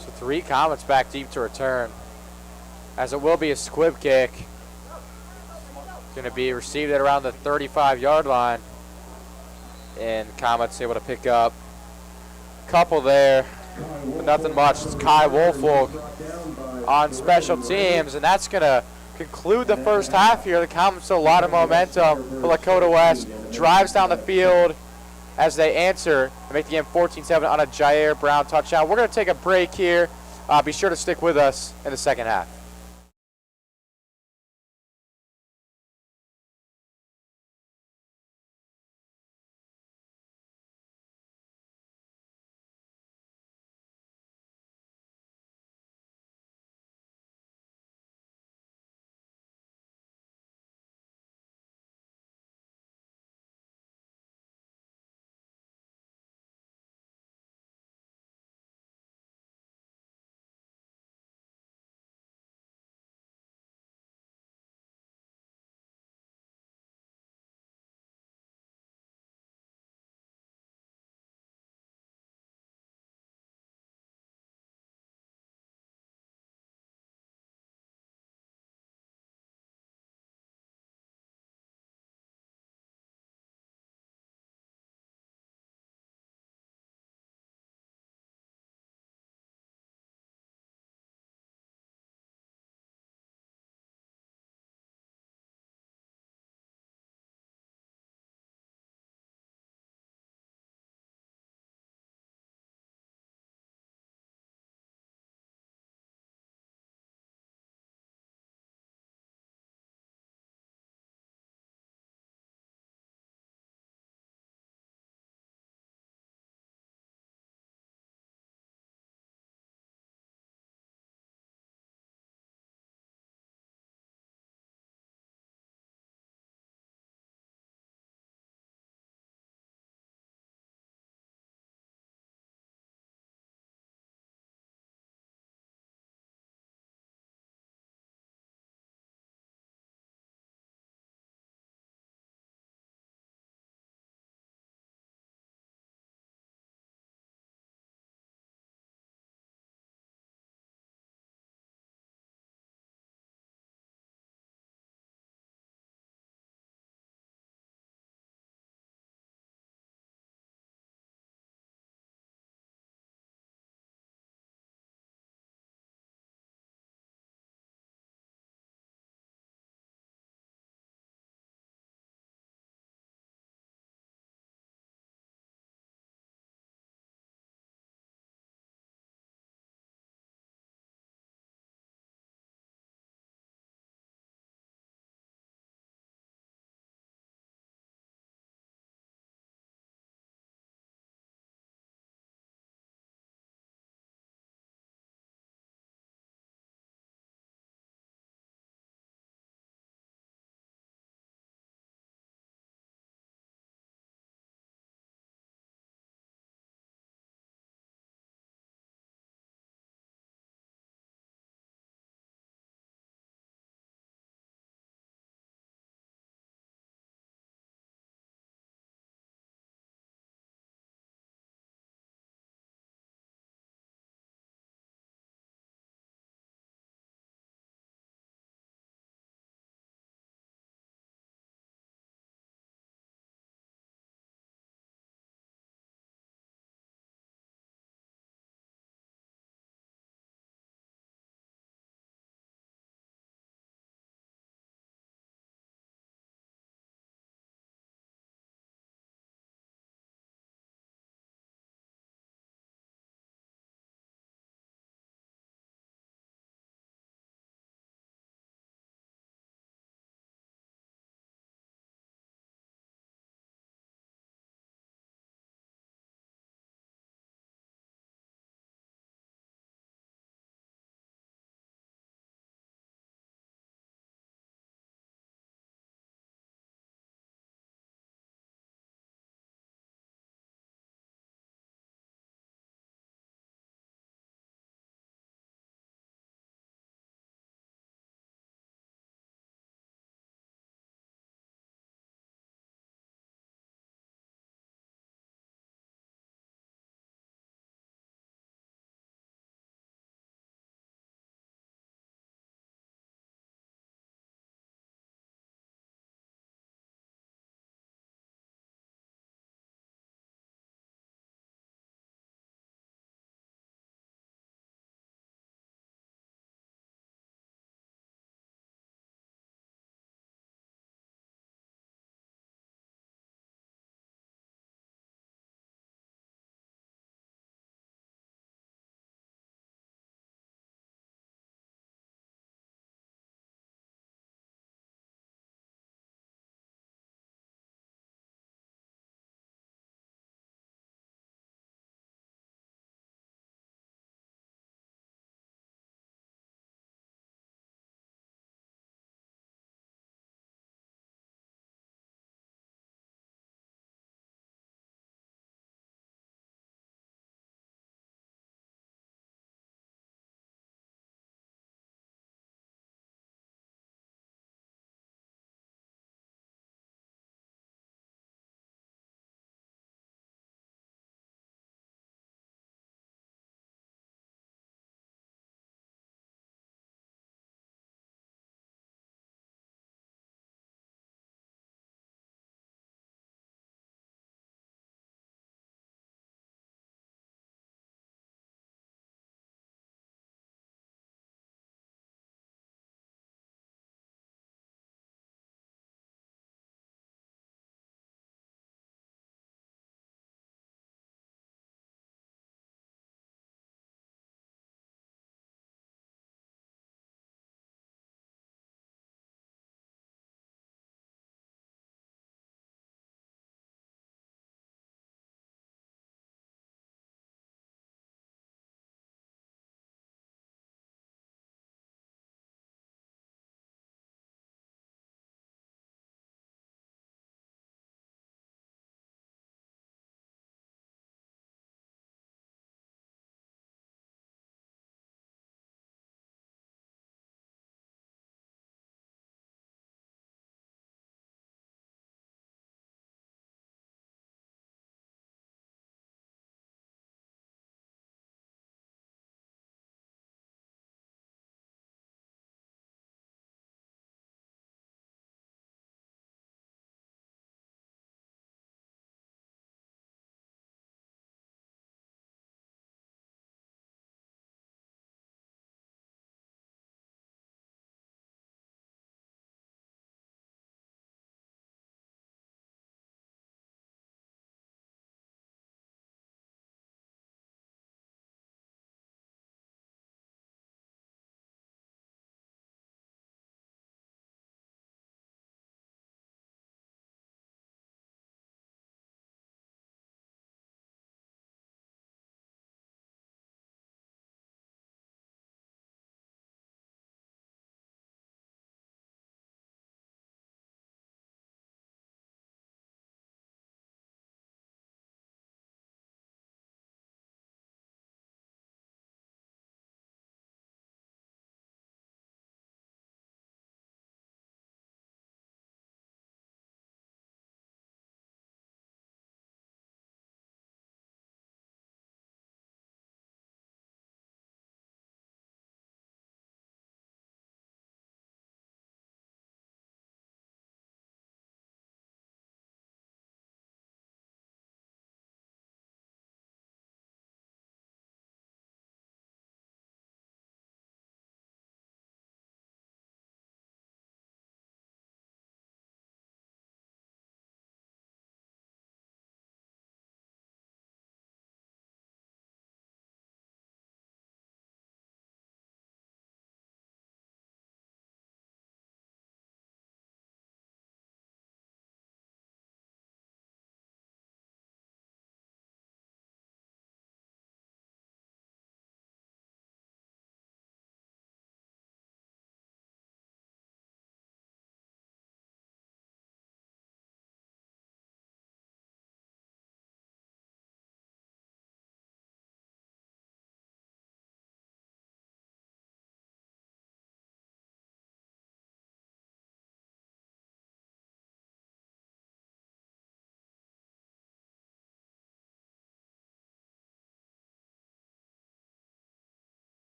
So 3 Comets back deep to return, as it will be a squib kick. Going to be received at around the 35-yard line, and Comets able to pick up a couple there, but nothing much. It's Kai Woolfolk on special teams, and that's going to conclude the first half here. The Comets a lot of momentum for Lakota West. Drives down the field as they answer and make the game 14-7 on a Jair Brown touchdown. We're going to take a break here. Be sure to stick with us in the second half.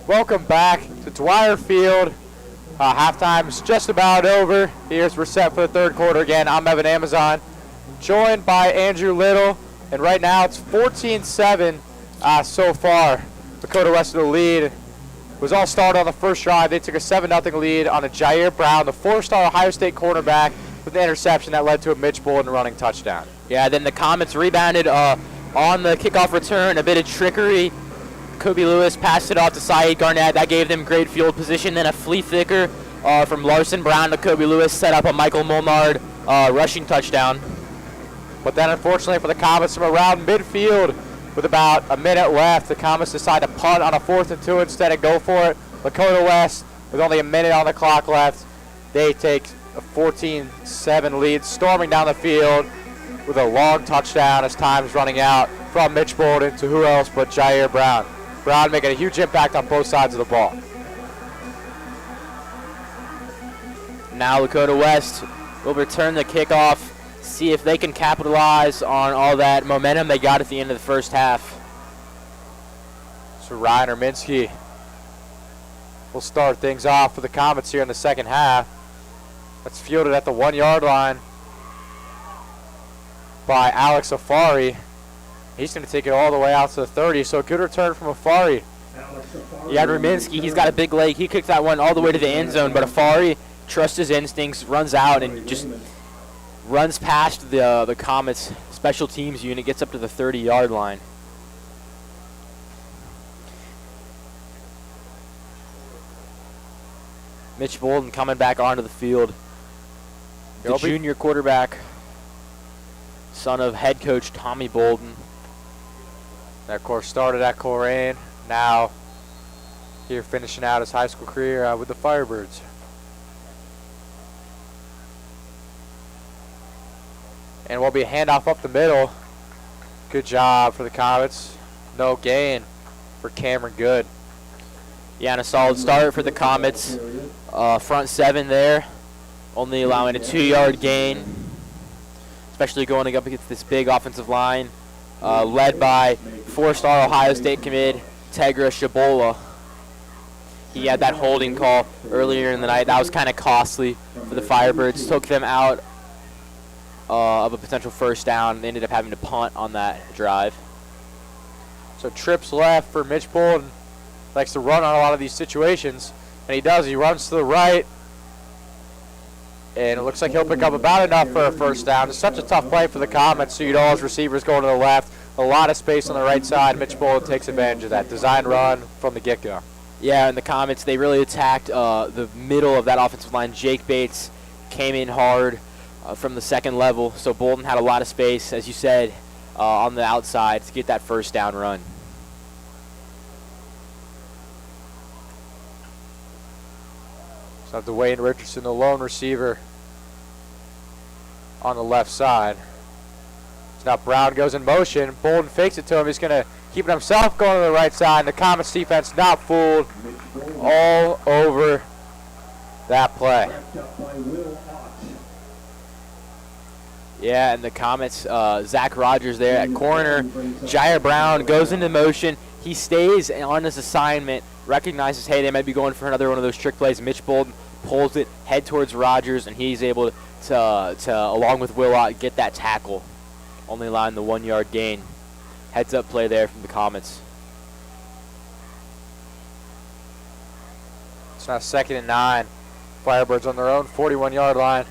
Welcome back to Dwyer Field. Halftime's just about over. We're set for the third quarter again. I'm Evan Amazon, joined by Andrew Little, and right now it's 14-7 so far. Lakota West in the lead. It was all started on the first drive. They took a 7-0 lead on a Jair Brown, the 4-star Ohio State cornerback, with the interception that led to a Mitch Bolden running touchdown. Yeah, then the Comets rebounded on the kickoff return, a bit of trickery. Kobe Lewis passed it off to Saeed Garnett. That gave them great field position. Then a flea flicker from Larson Brown to Kobe Lewis set up a Michael Molnard rushing touchdown. But then unfortunately for the Comets, from around midfield with about a minute left, the Comets decide to punt on a 4th and 2 instead and go for it. Lakota West, with only a minute on the clock left, they take a 14-7 lead, storming down the field with a long touchdown as time's running out from Mitch Bolden to who else but Jair Brown. Brown making a huge impact on both sides of the ball. Now Lakota West will return the kickoff, see if they can capitalize on all that momentum they got at the end of the first half. So Ryan Erminski will start things off for the Comets here in the second half. That's fielded at the 1-yard line by Alex Afari. He's going to take it all the way out to the 30, so a good return from Afari. Yeah, Ruminski, he's got a big leg. He kicked that one all the way to the end zone, but Afari trusts his instincts, runs out, and just runs past the Comets special teams unit, gets up to the 30-yard line. Mitch Bolden coming back onto the field. The junior quarterback, son of head coach Tommy Bolden. That, of course, started at Coleraine. Now here finishing out his high school career with the Firebirds. And will be a handoff up the middle. Good job for the Comets. No gain for Cameron Good. Yeah, and a solid start for the Comets. Front seven there, only allowing a 2-yard gain, especially going up against this big offensive line, led by 4-star Ohio State commit Tegra Shabola. He had that holding call earlier in the night. That was kind of costly for the Firebirds. Took them out of a potential first down. They ended up having to punt on that drive. So trips left for Mitch Bolden. Likes to run on a lot of these situations, and he does. He runs to the right, and it looks like he'll pick up about enough for a first down. It's such a tough play for the Comets, so you'd all his receivers going to the left. A lot of space on the right side. Mitch Bolden takes advantage of that. Design run from the get-go. Yeah, and the Comets, they really attacked the middle of that offensive line. Jake Bates came in hard from the second level, so Bolden had a lot of space, as you said, on the outside to get that first down run. So Dwayne Richardson, the lone receiver on the left side. So now Brown goes in motion. Bolden fakes it to him. He's going to keep it himself going to the right side. And the Comets defense not fooled all over that play. Yeah, and the Comets, Zach Rogers there at corner. Jair Brown goes into motion. He stays on his assignment, recognizes, hey, they might be going for another one of those trick plays. Mitch Bolden pulls it, head towards Rogers, and he's able to along with Willott, get that tackle, only allowing the 1-yard gain. Heads-up play there from the Comets. It's now 2nd and 9. Firebirds on their own 41-yard line.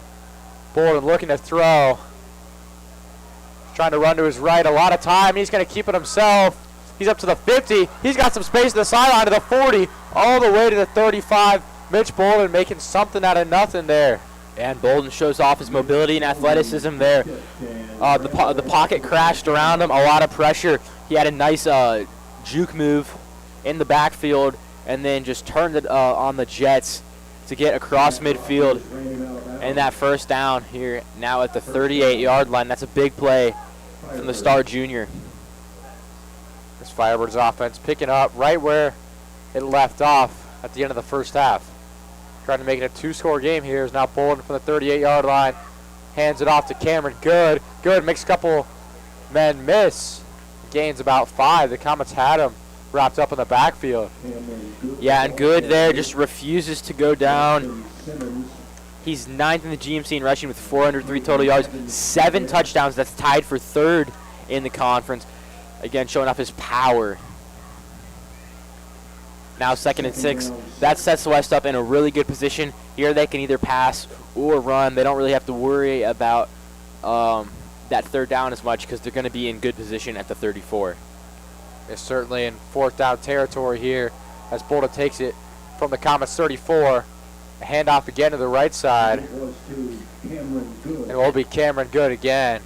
Bolden looking to throw. Trying to run to his right. A lot of time. He's going to keep it himself. He's up to the 50. He's got some space to the sideline to the 40. All the way to the 35. Mitch Bolden making something out of nothing there. And Bolden shows off his mobility and athleticism there. The pocket crashed around him. A lot of pressure. He had a nice juke move in the backfield and then just turned it on the Jets to get across midfield. And that first down here now at the 38-yard line. That's a big play from the star junior. This Firebirds offense picking up right where it left off at the end of the first half. Trying to make it a 2-score game here is now Bolden from the 38-yard line. Hands it off to Cameron Good. Good makes a couple men miss. Gains about 5. The Comets had him wrapped up in the backfield. Yeah, and Good there just refuses to go down. He's 9th in the GMC in rushing with 403 total yards, 7 touchdowns. That's tied for 3rd in the conference. Again, showing off his power. Now 2nd and 6. That sets the West up in a really good position. Here they can either pass or run. They don't really have to worry about that 3rd down as much because they're going to be in good position at the 34. They're certainly in 4th down territory here as Bolden takes it from the Comets 34. A handoff again to the right side. And it will be Cameron Good again.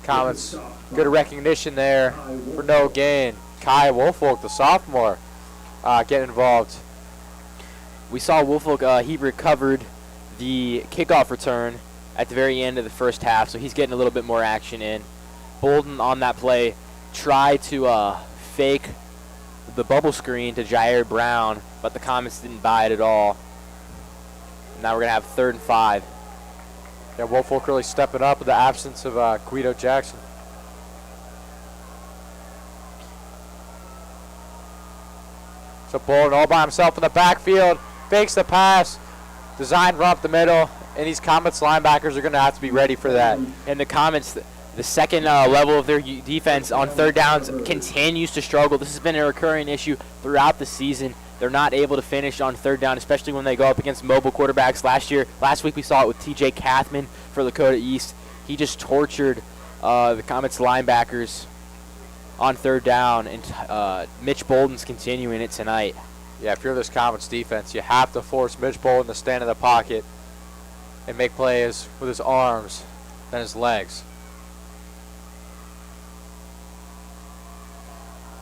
Comets, good recognition there for no gain. Kai Woolfolk, the sophomore, get involved. We saw Woolfolk, he recovered the kickoff return at the very end of the first half, so he's getting a little bit more action in. Bolden on that play tried to fake the bubble screen to Jair Brown, but the Comets didn't buy it at all. Now we're going to have 3rd and 5. Yeah, Woolfolk really stepping up with the absence of Guido Jackson. So Bolden all by himself in the backfield, fakes the pass, designed run up the middle, and these Comets linebackers are going to have to be ready for that. And the Comets, the second level of their defense on 3rd downs continues to struggle. This has been a recurring issue throughout the season. They're not able to finish on 3rd down, especially when they go up against mobile quarterbacks. Last week we saw it with TJ Kathman for Lakota East. He just tortured the Comets linebackers on 3rd down, and Mitch Bolden's continuing it tonight. Yeah, if you're this Comets defense, you have to force Mitch Bolden to stand in the pocket and make plays with his arms than his legs.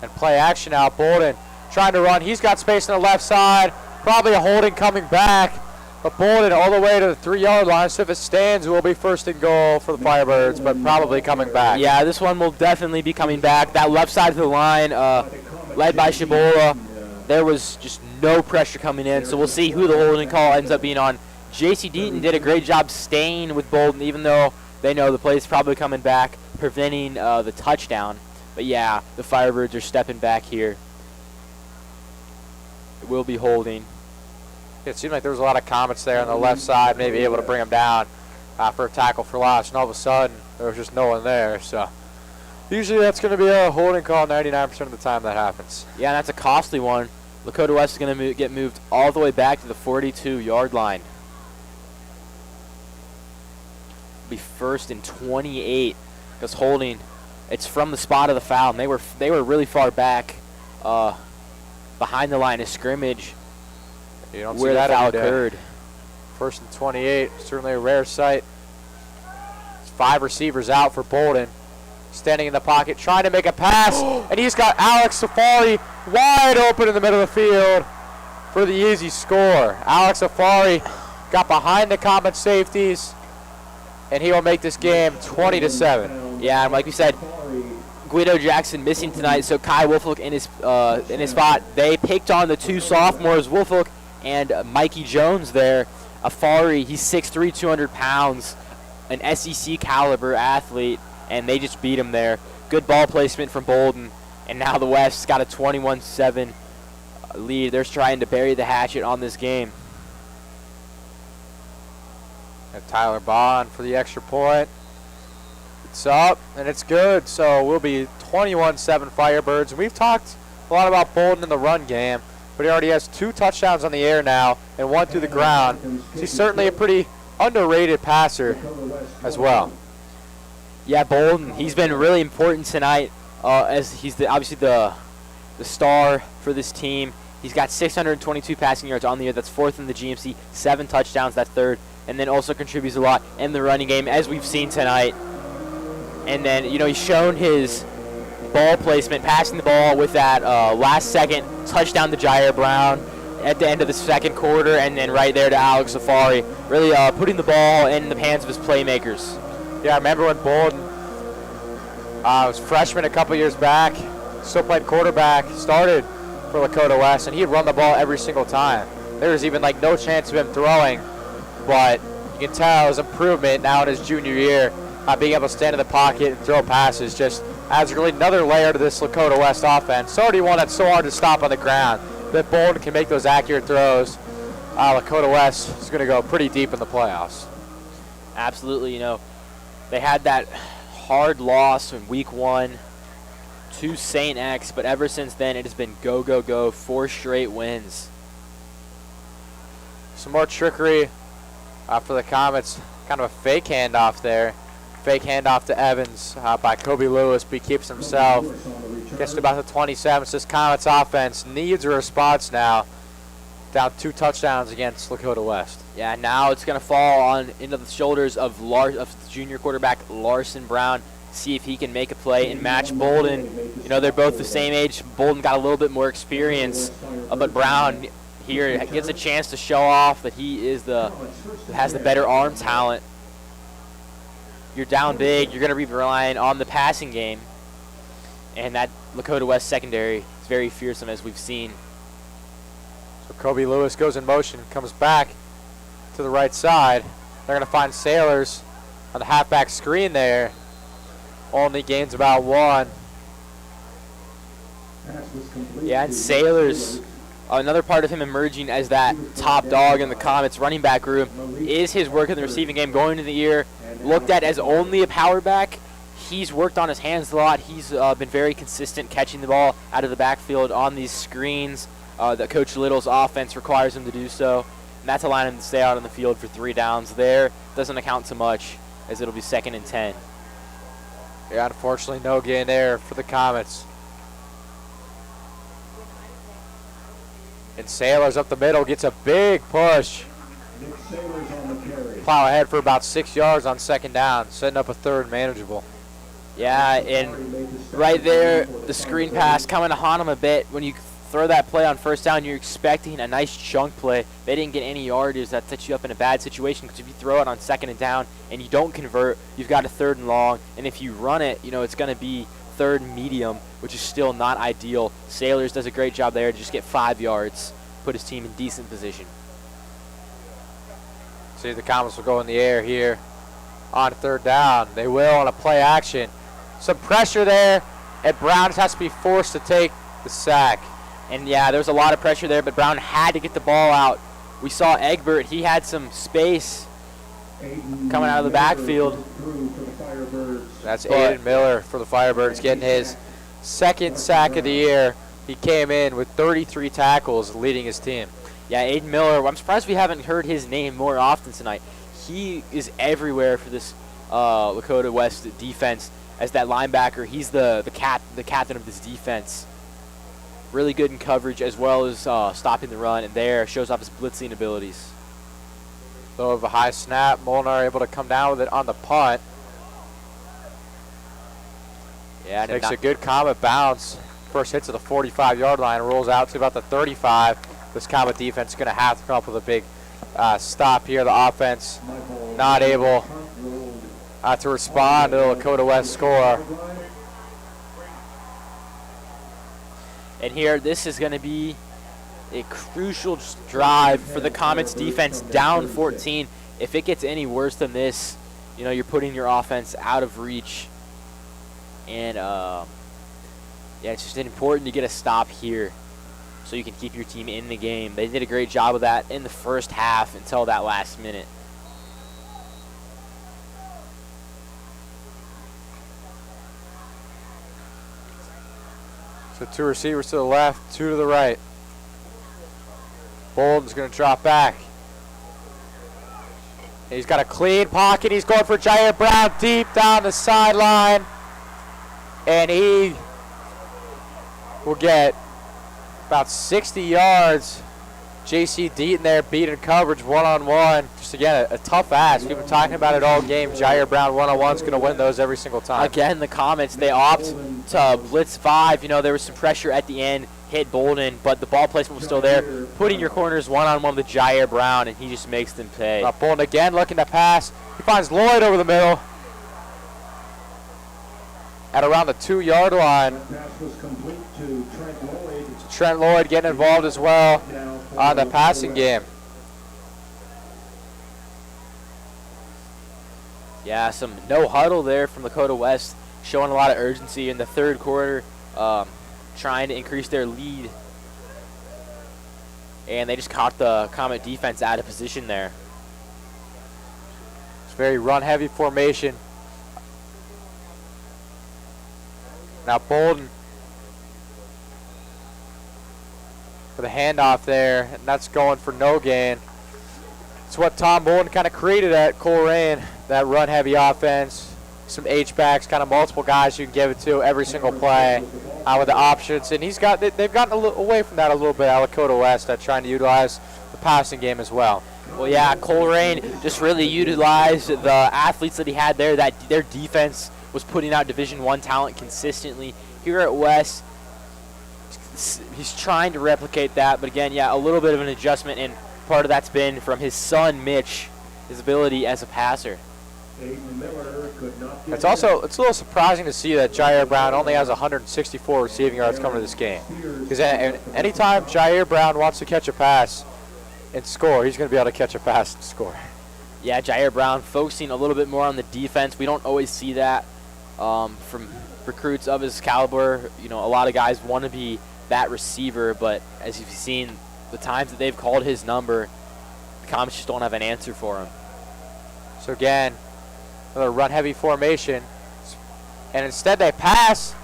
And play action now, Bolden trying to run. He's got space on the left side. Probably a holding coming back. But Bolden all the way to the 3-yard line. So if it stands, it will be 1st and goal for the Firebirds, but probably coming back. Yeah, this one will definitely be coming back. That left side of the line, led by Shibola, there was just no pressure coming in. So we'll see who the holding call ends up being on. J.C. Deaton did a great job staying with Bolden, even though they know the play's probably coming back, preventing the touchdown. But yeah, the Firebirds are stepping back here. It will be holding. It seemed like there was a lot of Comets there on the left side, maybe able to bring him down for a tackle for loss, and all of a sudden there was just no one there. So usually that's going to be a holding call 99% of the time that happens. Yeah, and that's a costly one. Lakota West is going to get moved all the way back to the 42-yard line. Be 1st and 28 because holding, it's from the spot of the foul, and they were really far back behind the line of scrimmage. You don't where see that the foul every day. occurred. 1st and 28, certainly a rare sight. 5 receivers out for Bolden. Standing in the pocket, trying to make a pass, and he's got Alex Safari wide open in the middle of the field for the easy score. Alex Safari got behind the Comet safeties, and he will make this game 20-7. Yeah, and like we said, Guido Jackson missing tonight, so Kai Woolfolk in his spot. They picked on the 2 sophomores, Woolfolk and Mikey Jones there. Afari, he's 6'3", 200 pounds, an SEC caliber athlete, and they just beat him there. Good ball placement from Bolden, and now the West's got a 21-7 lead. They're trying to bury the hatchet on this game. And Tyler Bond for the extra point. It's up, and it's good. So we'll be 21-7 Firebirds. And we've talked a lot about Bolden in the run game, but he already has 2 touchdowns on the air now and 1 through the ground. So he's certainly a pretty underrated passer as well. Yeah, Bolden, he's been really important tonight as he's obviously the star for this team. He's got 622 passing yards on the year. That's 4th in the GMC, 7 touchdowns, that's 3rd, and then also contributes a lot in the running game, as we've seen tonight. And then, you know, he's shown his ball placement, passing the ball with that last-second touchdown to Jair Brown at the end of the 2nd quarter, and then right there to Alex Safari, really putting the ball in the hands of his playmakers. Yeah, I remember when Bolden was freshman a couple years back, still played quarterback, started for Lakota West, and he'd run the ball every single time. There was even like no chance of him throwing, but you can tell his improvement now in his junior year, being able to stand in the pocket and throw passes, just adds really another layer to this Lakota West offense. It's already one that's so hard to stop on the ground. That Bolden can make those accurate throws. Lakota West is going to go pretty deep in the playoffs. Absolutely, you know, they had that hard loss in week 1 to St. X, but ever since then it has been go, go, go, 4 straight wins. Some more trickery for the Comets. Kind of a fake handoff there. Fake handoff to Evans by Kobe Lewis, but he keeps himself. Gets to about the 27. This Comets offense needs a response now. Down 2 touchdowns against Lakota West. Yeah, now it's going to fall on into the shoulders of junior quarterback Larson Brown. See if he can make a play and match Bolden. You know, they're both the same age. Bolden got a little bit more experience, but Brown here gets a chance to show off that he is has the better arm talent. You're down big. You're going to be relying on the passing game, and that Lakota West secondary is very fearsome, as we've seen. So Kobe Lewis goes in motion, comes back to the right side. They're going to find Sailors on the halfback screen there. Only gains about 1. Yeah, and Sailors, another part of him emerging as that top dog in the Comets running back room is his work in the receiving game going into the year. Looked at as only a power back. He's worked on his hands a lot. He's been very consistent catching the ball out of the backfield on these screens that Coach Little's offense requires him to do so. And that's allowing him to stay out on the field for 3 downs there. Doesn't account to much, as it'll be 2nd and 10. Yeah, unfortunately, no gain there for the Comets. And Sailors up the middle gets a big push. Plow ahead for about 6 yards on 2nd down, setting up a 3rd manageable. Yeah, and right there, the screen pass coming to haunt him a bit. When you throw that play on 1st down, you're expecting a nice chunk play. They didn't get any yardage. That sets you up in a bad situation, because if you throw it on 2nd and down and you don't convert, you've got a 3rd and long. And if you run it, you know, it's going to be 3rd and medium, which is still not ideal. Sailors does a great job there to just get 5 yards, put his team in decent position. See, the Comets will go in the air here on 3rd down. They will on a play action. Some pressure there, and Brown just has to be forced to take the sack. And yeah, there was a lot of pressure there, but Brown had to get the ball out. We saw Egbert, he had some space coming out of the backfield. That's Aiden Miller for the Firebirds, getting his 2nd sack of the year. He came in with 33 tackles, leading his team. Yeah, Aiden Miller, I'm surprised we haven't heard his name more often tonight. He is everywhere for this Lakota West defense as that linebacker. He's the captain of this defense. Really good in coverage as well as stopping the run, and there shows off his blitzing abilities. Though of a high snap, Molnar able to come down with it on the punt. Yeah, Takes a good Comet bounce. First hit to the 45-yard line, rolls out to about the 35. This Comet defense is going to have to come up with a big stop here. The offense not able to respond to the Lakota West score. And here, this is going to be a crucial drive for the Comets defense, down 14. If it gets any worse than this, you know, you're putting your offense out of reach. And, yeah, it's just important to get a stop here so you can keep your team in the game. They did a great job of that in the first half until that last minute. So 2 receivers to the left, 2 to the right. Bolden's going to drop back. He's got a clean pocket. He's going for Jair Brown deep down the sideline. And he will get about 60 yards. J.C. Deaton there beating coverage one-on-one. Just, again, a tough ask. We've been talking about it all game. Jair Brown one-on-one is going to win those every single time. Again, the Comets, they opt to blitz 5. You know, there was some pressure at the end, hit Bolden, but the ball placement was still there. Putting your corners one-on-one with Jair Brown, and he just makes them pay. Bolden again looking to pass. He finds Lloyd over the middle at around the 2-yard line. Trent Lloyd getting involved as well on the passing game. Yeah, some no huddle there from Lakota West. showing a lot of urgency in the third quarter, trying to increase their lead. And they just caught the Comet defense out of position there. It's very run-heavy formation. Now Bolden for the handoff there, and that's going for no gain. It's what Tom Bolden kind of created at Coleraine, that run-heavy offense. Some H-backs, kind of multiple guys you can give it to every single play with the options. And they've gotten a little away from that a little bit at Lakota West, trying to utilize the passing game as well. Well, yeah, Coleraine just really utilized the athletes that he had there. That their defense was putting out Division I talent consistently. Here at West, he's trying to replicate that. But again, yeah, a little bit of an adjustment, and part of that's been from his son, Mitch, his ability as a passer. It's a little surprising to see that Jair Brown only has 164 receiving yards coming to this game. Because anytime Jair Brown wants to catch a pass and score, he's going to be able to catch a pass and score. Yeah, Jair Brown focusing a little bit more on the defense. We don't always see that from recruits of his caliber. You know, a lot of guys want to be that receiver, but as you've seen, the times that they've called his number, the Comets just don't have an answer for him. So again, another run-heavy formation, and instead they pass,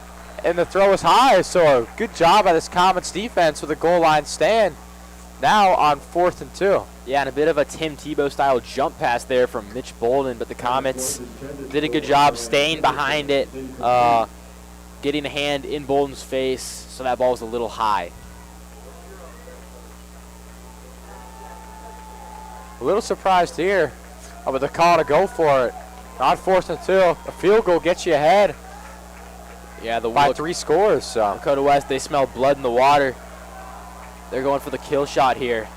and the throw is high. So a good job by this Comets defense with a goal line stand. Now on 4th and 2. Yeah, and a bit of a Tim Tebow-style jump pass there from Mitch Bolden, but the Comets did a good job staying behind it, getting a hand in Bolden's face, so that ball was a little high. A little surprised here with the call to go for it. On 4th and 2, a field goal gets you ahead. Yeah, by 3 scores. So Lakota West, they smell blood in the water. They're going for the kill shot here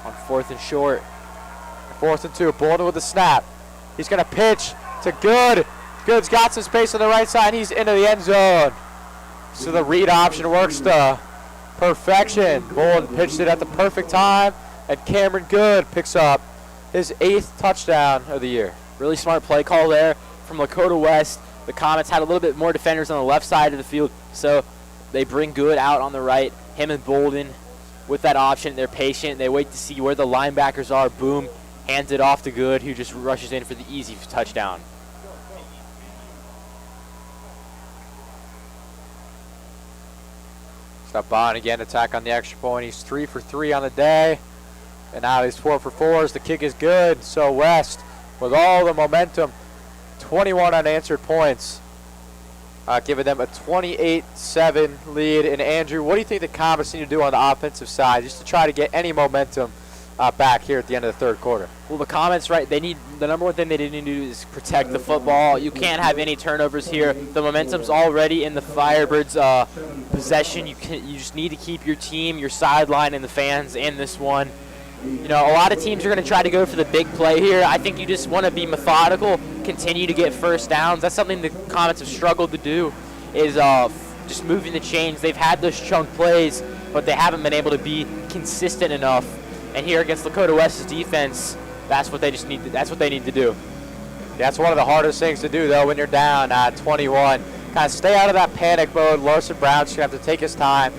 on 4th and short. 4th and 2, Bolden with the snap. He's going to pitch to Good. Good's got some space on the right side. He's into the end zone. So the read option works to perfection. Bolden pitched it at the perfect time, and Cameron Good picks up his 8th touchdown of the year. Really smart play call there from Lakota West. The Comets had a little bit more defenders on the left side of the field, so they bring Good out on the right. Him and Bolden with that option. They're patient. They wait to see where the linebackers are. Boom, hands it off to Good, who just rushes in for the easy touchdown. Stop Bond again, attack on the extra point. He's 3 for 3 on the day, and now he's 4 for 4 as the kick is good. So West, with all the momentum, 21 unanswered points, giving them a 28-7 lead. And Andrew, what do you think the Comets need to do on the offensive side just to try to get any momentum back here at the end of the 3rd quarter? Well, the Comets, right, they need, the number one thing they need to do is protect the football. You can't have any turnovers here. The momentum's already in the Firebirds' possession. You just need to keep your team, your sideline, and the fans in this one. You know, a lot of teams are going to try to go for the big play here. I think you just want to be methodical, continue to get first downs. That's something the Comets have struggled to do, is just moving the chains. They've had those chunk plays, but they haven't been able to be consistent enough. And here against Lakota West's defense, that's what they need to do. That's one of the hardest things to do, though, when you're down 21. Kind of stay out of that panic mode. Larson Brown's going to have to take his time,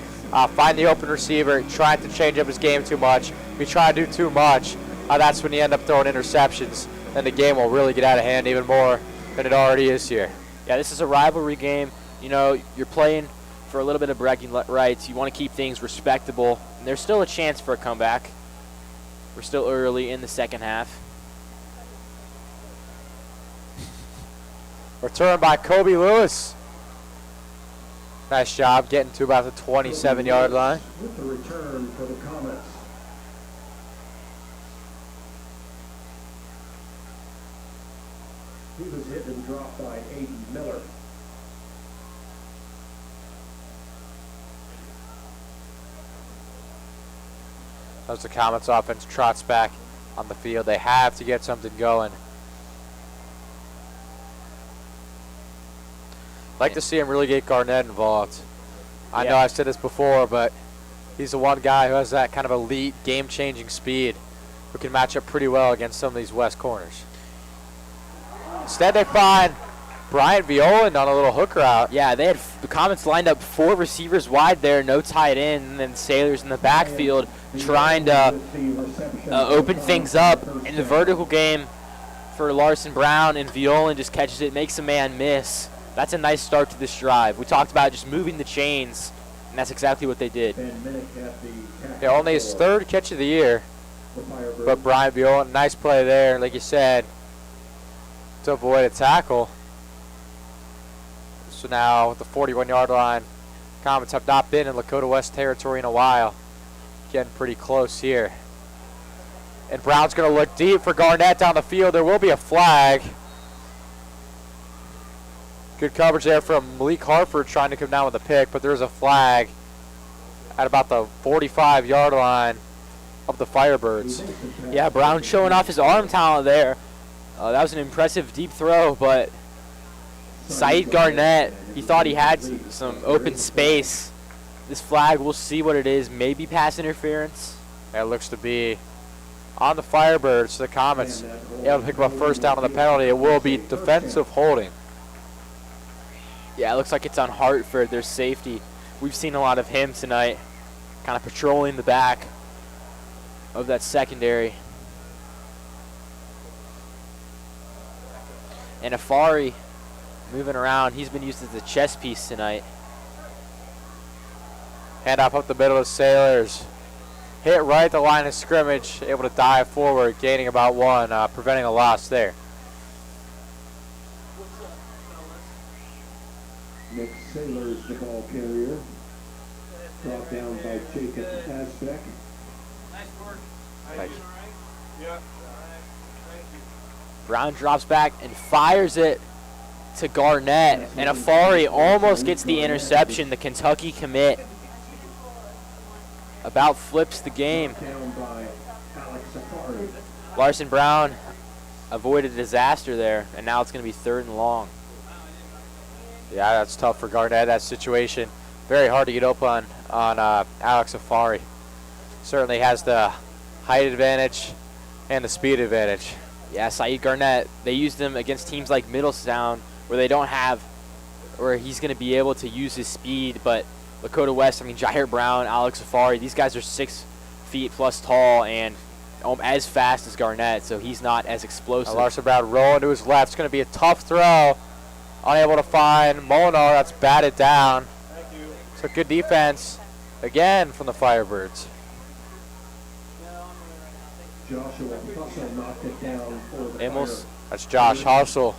find the open receiver, try to change up his game too much. If you try to do too much, that's when you end up throwing interceptions, and the game will really get out of hand even more than it already is here. Yeah, this is a rivalry game. You know, you're playing for a little bit of bragging rights. You want to keep things respectable, and there's still a chance for a comeback. We're still early in the second half. Return by Kobe Lewis. Nice job getting to about the 27-yard line. With the return for the Comets. He was hit and dropped by Aiden Miller. As the Comets offense trots back on the field, they have to get something going. I'd like to see him really get Garnett involved. I know I've said this before, but he's the one guy who has that kind of elite, game-changing speed who can match up pretty well against some of these West corners. Instead, they find Bryant Violand on a little hook route. Yeah, they had the Comets lined up 4 receivers wide there, no tight end, and then Sailors in the backfield trying to open things up in the vertical game for Larson Brown, and Violand just catches it, makes a man miss. That's a nice start to this drive. We talked about just moving the chains, and that's exactly what they did. Yeah, only his 3rd catch of the year. But Bryant Violand, nice play there, like you said, to avoid a tackle. So now at the 41-yard line, Comets have not been in Lakota West territory in a while. Getting pretty close here. And Brown's going to look deep for Garnett down the field. There will be a flag. Good coverage there from Malik Harford trying to come down with a pick, but there's a flag at about the 45-yard line of the Firebirds. Yeah, Brown showing off his arm talent there. That was an impressive deep throw, but Saeed Garnett, he thought he had some open space. This flag, we'll see what it is. Maybe pass interference. That looks to be on the Firebirds. The Comets able to pick up a first down on the penalty. It will be defensive holding. Yeah, it looks like it's on Hartford, their safety. We've seen a lot of him tonight, kind of patrolling the back of that secondary. And Afari moving around. He's been used as a chess piece tonight. Handoff up the middle of Sailors. Hit right at the line of scrimmage. Able to dive forward, gaining about 1, preventing a loss there. Nick Sailors, the ball carrier. Brought down by Jacob Aztec. Nice work. Thank you. Yeah. Brown drops back and fires it to Garnett. And Afari almost gets the interception, the Kentucky commit. About flips the game. Down by Alex Afari. Larson Brown avoided a disaster there, and now it's going to be 3rd and long. Yeah, that's tough for Garnett, that situation. Very hard to get open on Alex Afari. Certainly has the height advantage and the speed advantage. Yeah, Saeed Garnett, they used him against teams like Middletown where they don't have, where he's going to be able to use his speed. But Lakota West, I mean, Jair Brown, Alex Afari, these guys are 6 feet plus tall and as fast as Garnett, so he's not as explosive. Larson Brown rolling to his left. It's going to be a tough throw. Unable to find Molinar. That's batted down. Thank you. So good defense again from the Firebirds. Joshua Hustle knocked it down for the Amos. Fire. That's Josh Hustle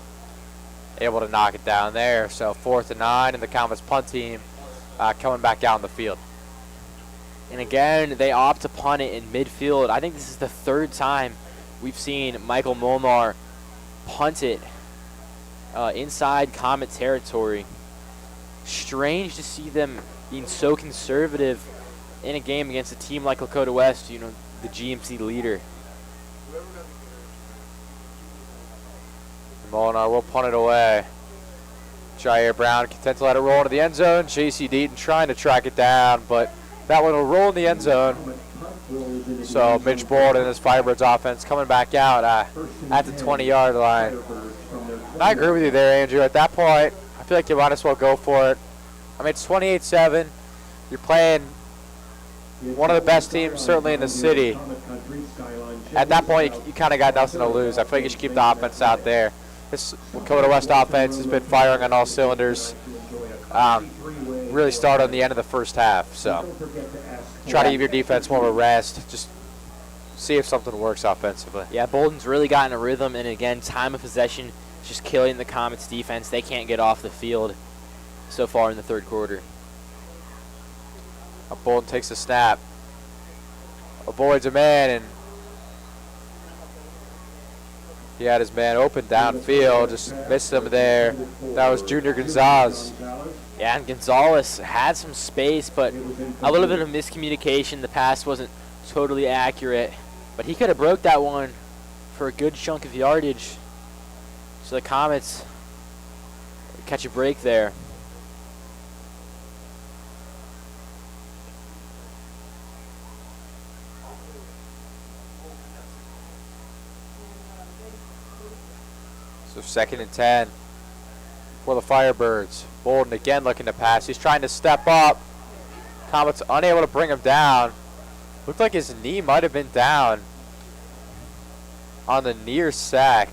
able to knock it down there. So 4th and 9, and the Comets punt team coming back out in the field. And again, they opt to punt it in midfield. I think this is the 3rd time we've seen Michael Molnar punt it inside Comet territory. Strange to see them being so conservative in a game against a team like Lakota West, you know, the GMC leader. Molinar will punt it away. Jair Brown content to let it roll into the end zone. J.C. Deaton trying to track it down, but that one will roll in the end zone. So Mitch Bolden and his Firebirds offense coming back out at the 20-yard line. And I agree with you there, Andrew. At that point, I feel like you might as well go for it. I mean, it's 28-7. You're playing one of the best teams, certainly in the city. At that point, you kind of got nothing to lose. I feel like you should keep the offense out there. This Lakota West offense has been firing on all cylinders. Really started on the end of the first half. So try to give your defense more of a rest. Just see if something works offensively. Yeah, Bolden's really gotten a rhythm, and again, time of possession is just killing the Comets defense. They can't get off the field so far in the 3rd quarter. Bolden takes the snap, avoids a man, and he had his man open downfield, just missed him there. That was Junior Gonzalez. Yeah, and Gonzalez had some space, but a little bit of miscommunication. The pass wasn't totally accurate, but he could have broke that one for a good chunk of yardage. So the Comets catch a break there. So 2nd and 10. for the Firebirds. Bolden again looking to pass. He's trying to step up. Comets unable to bring him down. Looked like his knee might have been down on the near sack.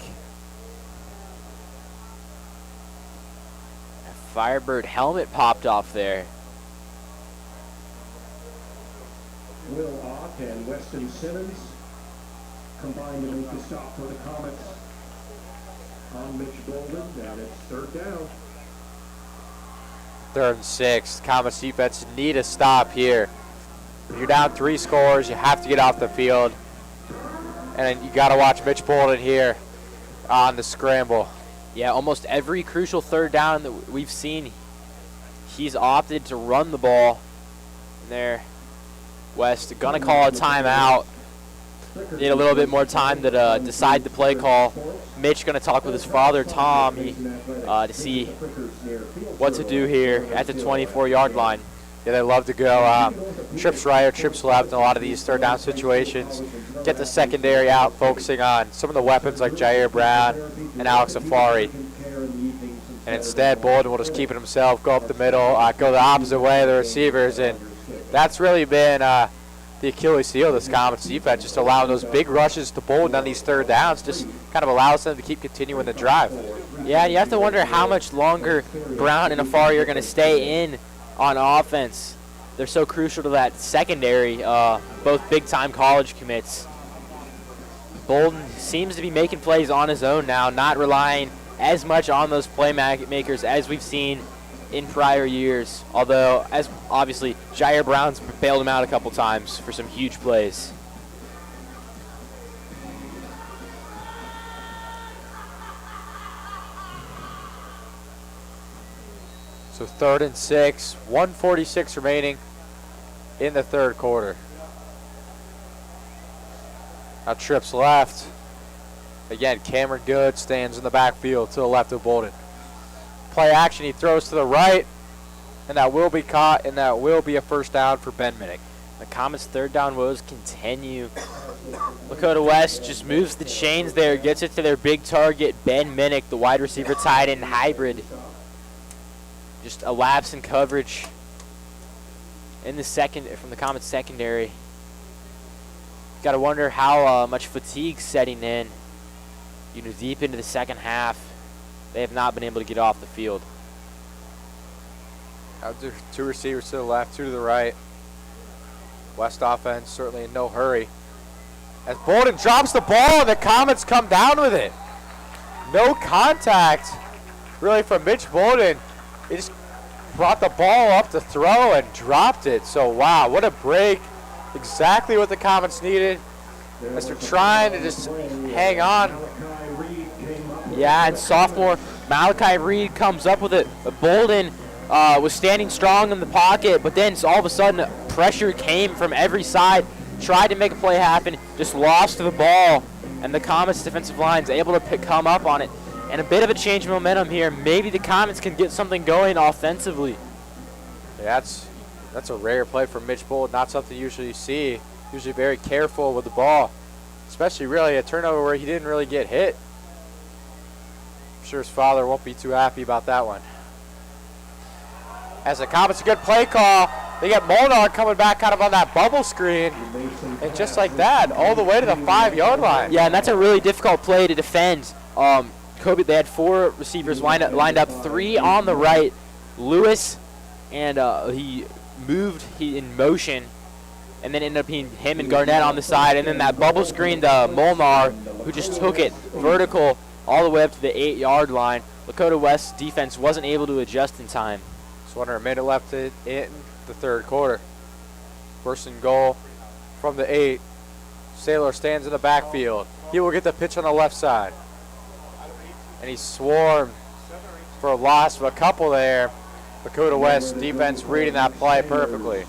A Firebird helmet popped off there. Will Ott and Weston Simmons combined to make the stop for the Comets on Mitch Bolden, and it's third down. 3rd and 6. Comets defense need a stop here. If you're down 3 scores, you have to get off the field. And you got to watch Mitch Bolden here on the scramble. Yeah, almost every crucial third down that we've seen, he's opted to run the ball. And there, West gonna call a timeout. Need a little bit more time to decide the play call. Mitch gonna talk with his father, Tom, to see what to do here at the 24-yard line. Yeah, they love to go trips right or trips left in a lot of these third down situations. Get the secondary out, focusing on some of the weapons like Jair Brown and Alex Afari. And instead, Bolden will just keep it himself, go up the middle, go the opposite way of the receivers. And that's really been the Achilles heel of this Comets defense, just allowing those big rushes to Bolden on these third downs, just kind of allows them to keep continuing the drive. Yeah, and you have to wonder how much longer Brown and Afari are going to stay in on offense. They're so crucial to that secondary, both big-time college commits. Bolden seems to be making plays on his own now, not relying as much on those playmakers as we've seen in prior years. Although, as obviously, Jair Brown's bailed him out a couple times for some huge plays. So 3rd and 6, 1:46 remaining in the third quarter. Now trips left. Again, Cameron Good stands in the backfield to the left of Bolden. Play action, he throws to the right, and that will be caught, and that will be a first down for Ben Minnick. The Comets' third down woes continue. Lakota West just moves the chains there, gets it to their big target, Ben Minnick, the wide receiver tight end hybrid. Just a lapse in coverage in the second from the Comets secondary. Got to wonder how much fatigue's setting in. Deep into the second half, they have not been able to get off the field. Out there, 2 receivers to the left, 2 to the right. West offense certainly in no hurry. As Bolden drops the ball, and the Comets come down with it. No contact, really, from Mitch Bolden. He just brought the ball up to throw and dropped it. So, wow, what a break. Exactly what the Comets needed. As they're trying to just hang on. Yeah, and sophomore Malachi Reed comes up with it. Bolden was standing strong in the pocket, but then all of a sudden pressure came from every side. Tried to make a play happen, just lost the ball. And the Comets defensive line is able to come up on it. And a bit of a change of momentum here. Maybe the Comets can get something going offensively. Yeah, that's a rare play from Mitch Bolden. Not something you usually see. Usually very careful with the ball. Especially really a turnover where he didn't really get hit. I'm sure his father won't be too happy about that one. As the Comets, a good play call. They get Molnar coming back kind of on that bubble screen. And just like that, all the way to the 5-yard line. Yeah, and that's a really difficult play to defend. Kobe, they had 4 receivers lined up 3 on the right. Lewis, and he moved in motion, and then ended up being him and Garnett on the side, and then that bubble screen to Molnar, who just took it vertical all the way up to the 8-yard line. Lakota West defense wasn't able to adjust in time. Just under a minute left in the third quarter. First and goal from the 8. Saylor stands in the backfield. He will get the pitch on the left side. And he swarmed for a loss of a couple there. Lakota West defense reading that play perfectly.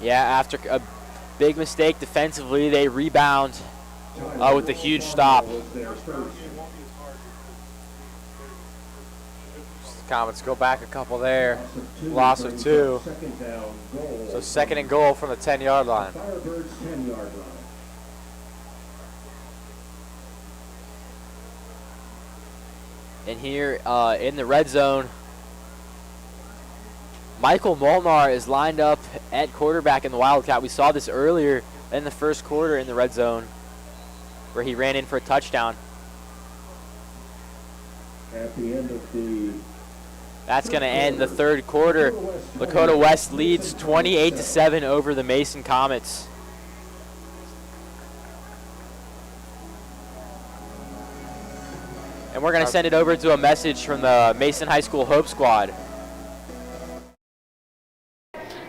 Yeah, after a big mistake defensively, they rebound with a huge stop. Comets go back a couple there. Loss of 2. So second and goal from the 10-yard line. Firebirds 10-yard line. And here in the red zone, Michael Molnar is lined up at quarterback in the Wildcat. We saw this earlier in the first quarter in the red zone where he ran in for a touchdown. At the end of the That's going to end the third quarter. Lakota West leads 28-7 over the Mason Comets. And we're going to send it over to a message from the Mason High School Hope Squad.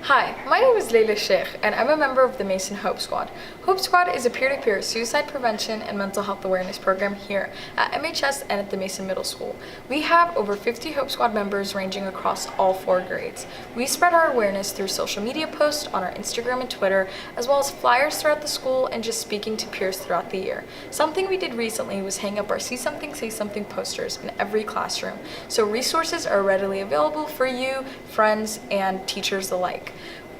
Hi, my name is Layla Sheikh, and I'm a member of the Mason Hope Squad. Hope Squad is a peer-to-peer suicide prevention and mental health awareness program here at MHS and at the Mason Middle School. We have over 50 Hope Squad members ranging across all 4 grades. We spread our awareness through social media posts on our Instagram and Twitter, as well as flyers throughout the school and just speaking to peers throughout the year. Something we did recently was hang up our See Something, Say Something posters in every classroom, so resources are readily available for you, friends, and teachers alike.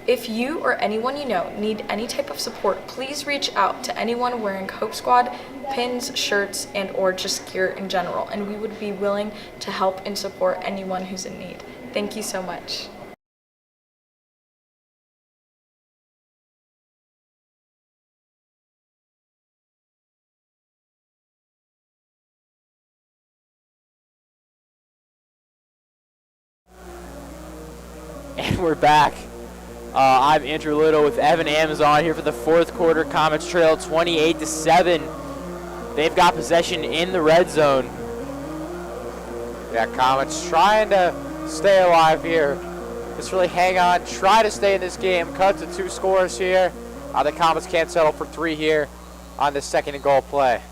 If you or anyone you know need any type of support, please reach out to anyone wearing Hope Squad pins, shirts, and or just gear in general, and we would be willing to help and support anyone who's in need. Thank you so much. And we're back. I'm Andrew Little with Evan Amazon here for the fourth quarter. Comets trail 28-7. They've got possession in the red zone. Yeah, Comets trying to stay alive here. Just really hang on, try to stay in this game. Cut to 2 scores here. The Comets can't settle for 3 here on this second and goal play.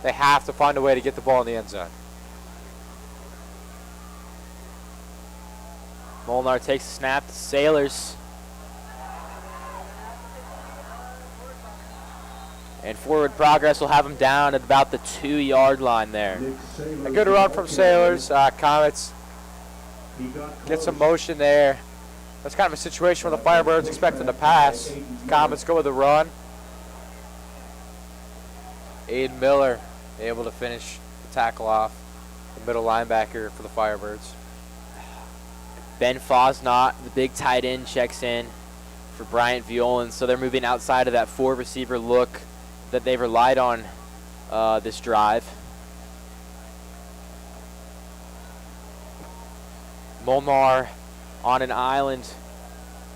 They have to find a way to get the ball in the end zone. Molnar takes the snap to Sailors. And forward progress will have him down at about the 2-yard line there. A good run from Sailors. Comets get some motion there. That's kind of a situation where the Firebirds expect them to pass. Comets go with the run. Aiden Miller able to finish the tackle off, the middle linebacker for the Firebirds. Ben Fosnot, the big tight end, checks in for Bryant Violan. So they're moving outside of that 4-receiver look that they've relied on this drive. Molnar on an island.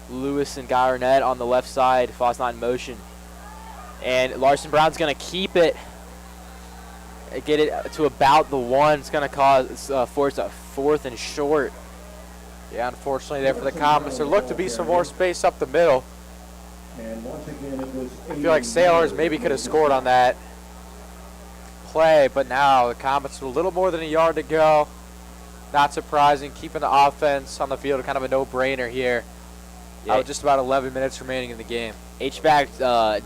Lewis and Garnett on the left side. Fosnot in motion. And Larson Brown's going to keep it. Get it to about the 1. It's going to force a 4th and short. Yeah, unfortunately there for the Comets. There looked to be some more space up the middle. And once again, it was I feel like Sailors maybe could have scored on that play, but now the Comets with a little more than a yard to go. Not surprising, keeping the offense on the field, kind of a no-brainer here. Yeah. With just about 11 minutes remaining in the game. H-back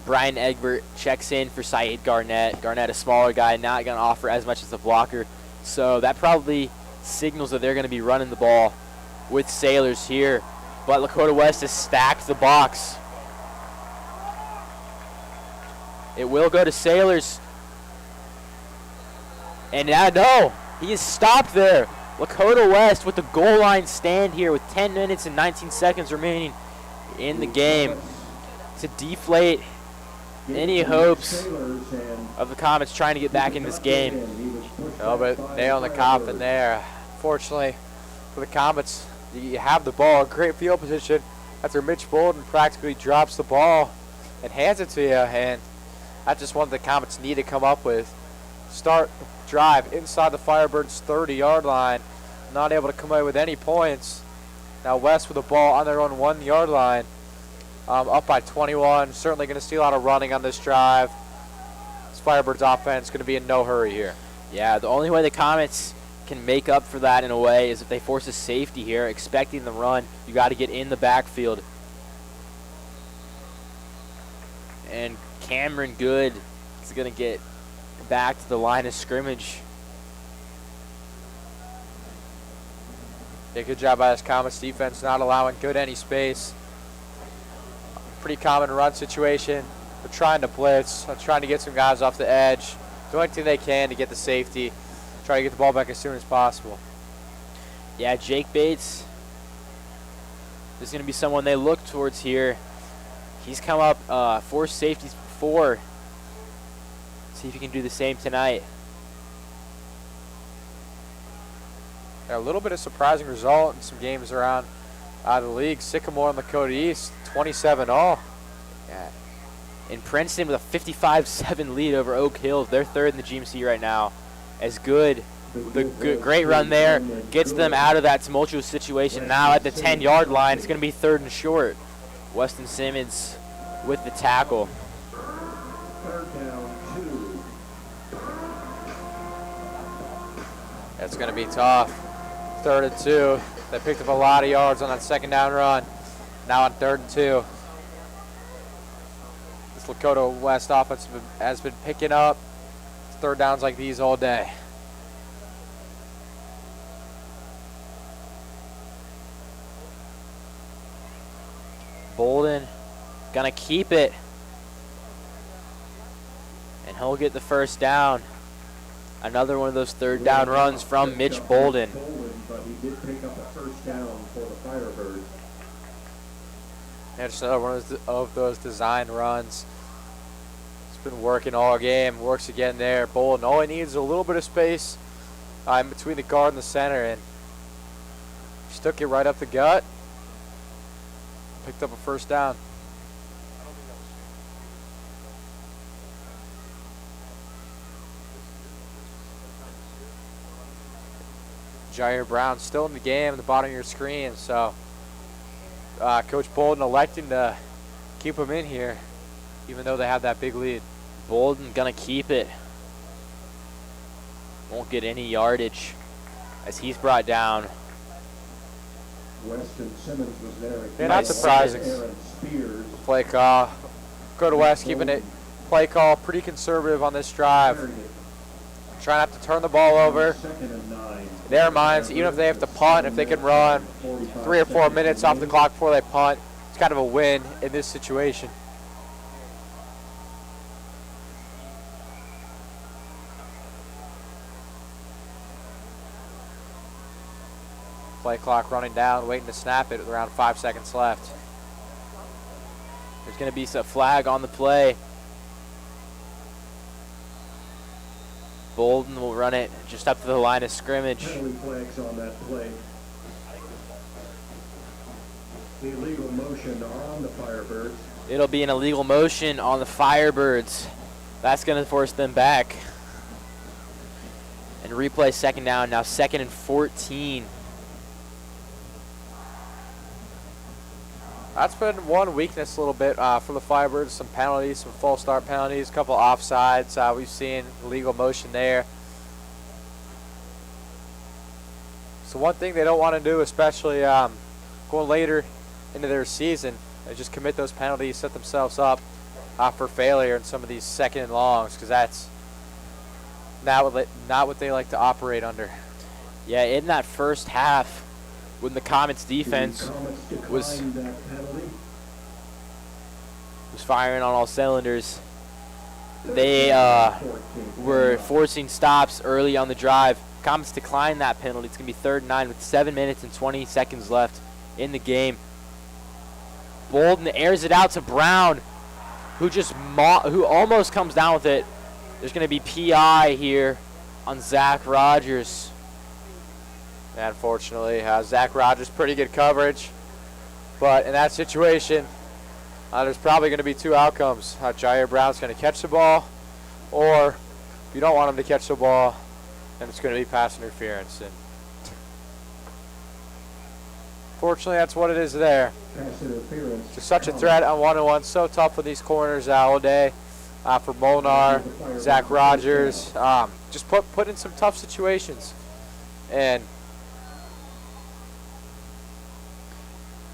Brian Egbert checks in for Saeed Garnett. Garnett, a smaller guy, not going to offer as much as a blocker. So that probably signals that they're going to be running the ball with Sailors here. But Lakota West has stacked the box. It will go to Sailors. And now, no, he is stopped there. Lakota West with the goal line stand here with 10 minutes and 19 seconds remaining in the game to deflate any hopes of the Comets trying to get back in this game. Oh, but nail in the coffin there. Fortunately for the Comets, you have the ball, great field position after Mitch Bolden practically drops the ball and hands it to you, and that's just one the Comets need to come up with. Start drive inside the Firebirds' 30-yard line, not able to come away with any points. Now West with the ball on their own 1-yard line, up by 21. Certainly going to see a lot of running on this drive. This Firebirds offense going to be in no hurry here. Yeah, the only way the Comets can make up for that in a way is if they force a safety here, expecting the run. You got to get in the backfield. And Cameron Good is going to get back to the line of scrimmage. Yeah, good job by this Comets defense, not allowing Good any space. Pretty common run situation. They're trying to blitz, trying to get some guys off the edge. Do anything they can to get the safety. try to get the ball back as soon as possible. Yeah, Jake Bates is going to be someone they look towards here. He's come up 4 safeties before. See if he can do the same tonight. A little bit of surprising result in some games around the league. Sycamore and Lakota East, 27-0. Yeah. And Princeton with a 55-7 lead over Oak Hill. They're third in the GMC right now. As good. Great run there. Gets them out of that tumultuous situation. Now at the 10-yard line, it's going to be 3rd and short. Weston Simmons with the tackle. 3rd down, 2. That's going to be tough. 3rd and 2. They picked up a lot of yards on that 2nd down run. Now on 3rd and 2. This Lakota West offense has been picking up 3rd downs like these all day. Bolden gonna keep it. And he'll get the 1st down. Another one of those 3rd down runs from Mitch Bolden. But he did pick up a 1st down for the Firebirds. And just another one of those design runs. It's been working all game. Works again there. Bolden, all he needs is a little bit of space in between the guard and the center, and stuck it right up the gut. Picked up a 1st down. Jair Brown still in the game at the bottom of your screen, so Coach Bolden electing to keep him in here, even though they have that big lead. Bolden gonna keep it. Won't get any yardage as he's brought down. Weston Simmons was there. Yeah, not surprising. Aaron Spears. Play call. Dakota West keeping it play call pretty conservative on this drive. Trying not to turn the ball over. 2nd and 9. Their minds, even if they have to punt, if they can run 3 or 4 minutes off the clock before they punt, it's kind of a win in this situation. Play clock running down, waiting to snap it with around 5 seconds left. There's going to be a flag on the play. Bolden will run it just up to the line of scrimmage. Penalty flags on that play. The illegal motion on the Firebirds. It'll be an illegal motion on the Firebirds. That's going to force them back. And replay 2nd down, now 2nd and 14. That's been one weakness a little bit for the Firebirds. Some penalties, some false start penalties, a couple offsides. We've seen illegal motion there. So one thing they don't want to do, especially going later into their season, is just commit those penalties, set themselves up for failure in some of these 2nd and longs, because that's not what they like to operate under. Yeah, in that first half, when the Comets defense was firing on all cylinders, they were forcing stops early on the drive. Comets declined that penalty. It's going to be 3rd and 9 with 7 minutes and 20 seconds left in the game. Bolden airs it out to Brown, who almost comes down with it. There's going to be PI here on Zach Rogers. And unfortunately, Zach Rogers, pretty good coverage. But in that situation, there's probably going to be 2 outcomes. Jair Brown's going to catch the ball, or if you don't want him to catch the ball, then it's going to be pass interference. And fortunately, that's what it is there. Pass interference. Just such a threat on 1-on-1. So tough with these corners all day for Molnar, Zach Rogers. Just put in some tough situations. And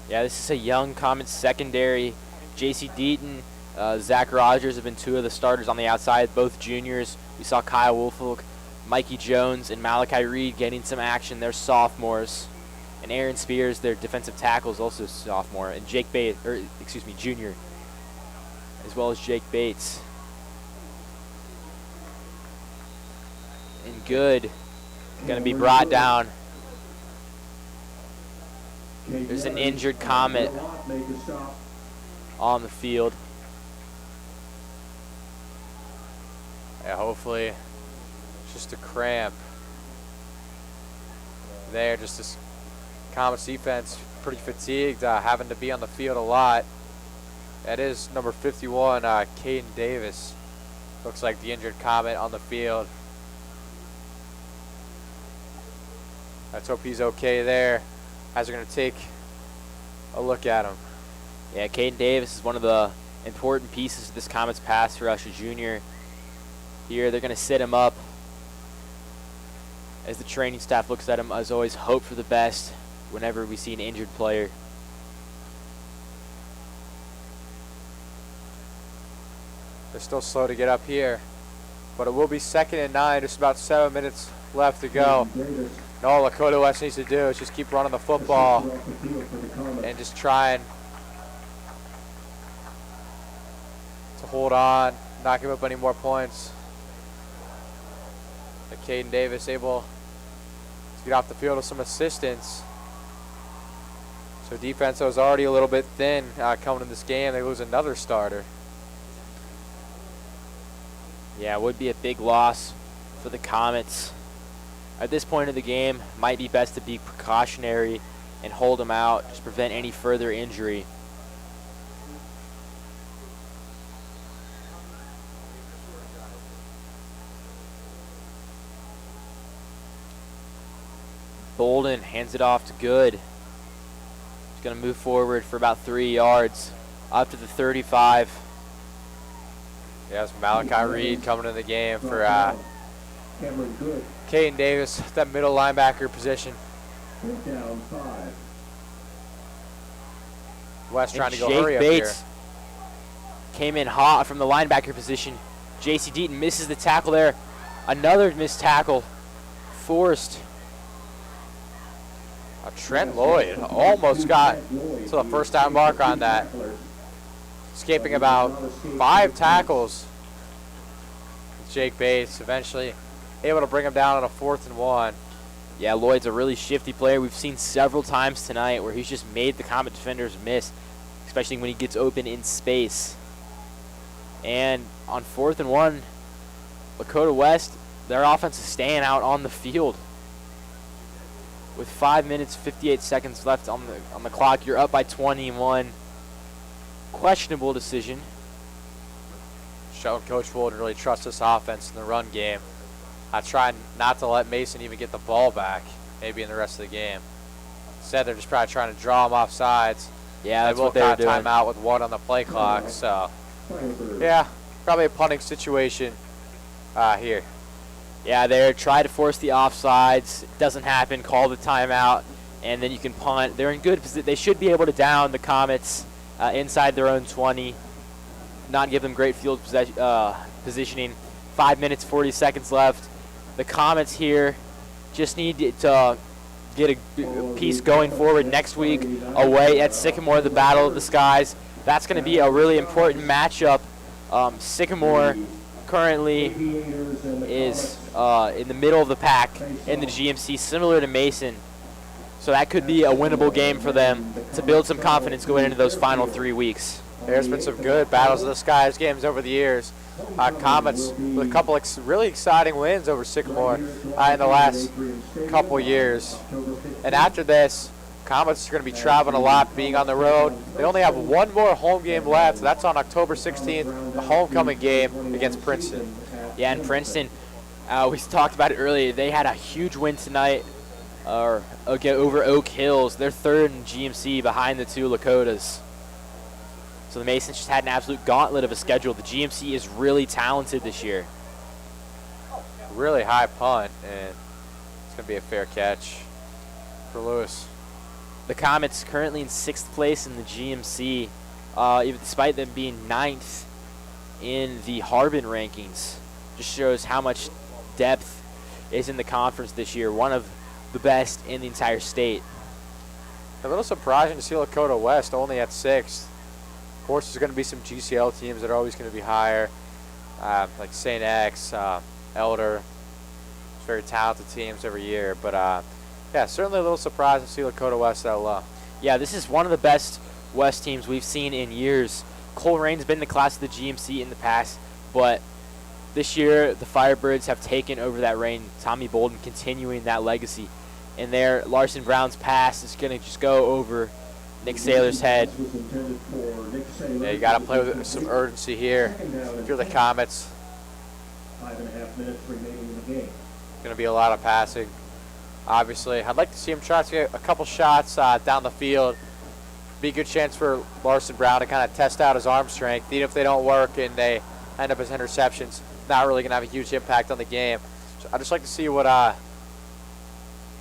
yeah, this is a young Comets secondary. J.C. Deaton, Zach Rogers have been 2 of the starters on the outside, both juniors. We saw Kyle Wolfolk, Mikey Jones, and Malachi Reed getting some action. They're sophomores. And Aaron Spears, their defensive tackle, is also sophomore. And junior, as well as Jake Bates. And good going to be brought down. There's an injured Comet on the field. Yeah, hopefully it's just a cramp there. Just this Comets defense pretty fatigued, having to be on the field a lot. That is number 51, Caden Davis. Looks like the injured Comet on the field. Let's hope he's okay there, as we're going to take a look at him. Yeah, Caden Davis is one of the important pieces of this Comets pass rush, a junior. Here, they're going to sit him up as the training staff looks at him. As always, hope for the best whenever we see an injured player. They're still slow to get up here, but it will be 2nd and 9, just about 7 minutes left to go. And all Lakota West needs to do is just keep running the football and just trying to hold on, not give up any more points. But Caden Davis able to get off the field with some assistance. So defense was already a little bit thin coming in this game. They lose another starter. Yeah, it would be a big loss for the Comets. At this point of the game, might be best to be precautionary and hold them out, just prevent any further injury. Bolden hands it off to Good. He's going to move forward for about 3 yards, up to the 35. Yes, Malachi Reed coming in the game for Caden Davis, that middle linebacker position. Down 5. West trying to go Jake hurry up Bates here. came in hot from the linebacker position. J.C. Deaton misses the tackle there. Another missed tackle forced. Trent Lloyd almost got to the first down mark on that. Escaping about 5 tackles. Jake Bates eventually able to bring him down on a 4th and 1. Yeah, Lloyd's a really shifty player. We've seen several times tonight where he's just made the Comet defenders miss, especially when he gets open in space. And on 4th and 1, Lakota West, their offense is staying out on the field. With 5 minutes, 58 seconds left on the clock, you're up by 21. Questionable decision. Showing Coach Wool to really trust this offense in the run game. Trying not to let Mason even get the ball back, maybe in the rest of the game. Instead, they're just probably trying to draw him off sides. Yeah, that's they what they're doing. Timeout with 1 on the play clock. So, yeah, probably a punting situation here. Yeah, they try to force the offsides. It doesn't happen. Call the timeout, and then you can punt. They're in good position. They should be able to down the Comets inside their own 20, not give them great field positioning. 5 minutes, 40 seconds left. The Comets here just need to get a piece going forward next week away at Sycamore, the Battle of the Skies. That's going to be a really important matchup. Sycamore currently is in the middle of the pack in the GMC, similar to Mason. So that could be a winnable game for them to build some confidence going into those final 3 weeks. There's been some good Battles of the Skies games over the years. Comets with a couple really exciting wins over Sycamore in the last couple years. And after this, Comets are going to be traveling a lot, being on the road. They only have 1 more home game left. That's on October 16th, the homecoming game against Princeton. Yeah, and Princeton, we talked about it earlier. They had a huge win tonight over Oak Hills. They're 3rd in GMC behind the 2 Lakotas. So the Masons just had an absolute gauntlet of a schedule. The GMC is really talented this year. Really high punt, and it's going to be a fair catch for Lewis. The Comets currently in 6th place in the GMC, even despite them being 9th in the Harbin rankings. Just shows how much depth is in the conference this year. One of the best in the entire state. A little surprising to see Lakota West only at 6th. Of course, there's going to be some GCL teams that are always going to be higher, like St. X, Elder. very talented teams every year. But yeah, certainly a little surprised to see Lakota West that low. Yeah, this is one of the best West teams we've seen in years. Cole Rain's been the class of the GMC in the past, but this year the Firebirds have taken over that reign. Tommy Bolden continuing that legacy. And there, Larson Brown's pass is going to just go over Nick Saylor's head. Yeah, you got to play with some urgency here. If you're the Comets, 5.5 minutes remaining in the game. going to be a lot of passing. Obviously, I'd like to see him try to get a couple shots down the field. Be a good chance for Larson Brown to kind of test out his arm strength. Even if they don't work and they end up as interceptions, not really going to have a huge impact on the game. So I'd just like to see what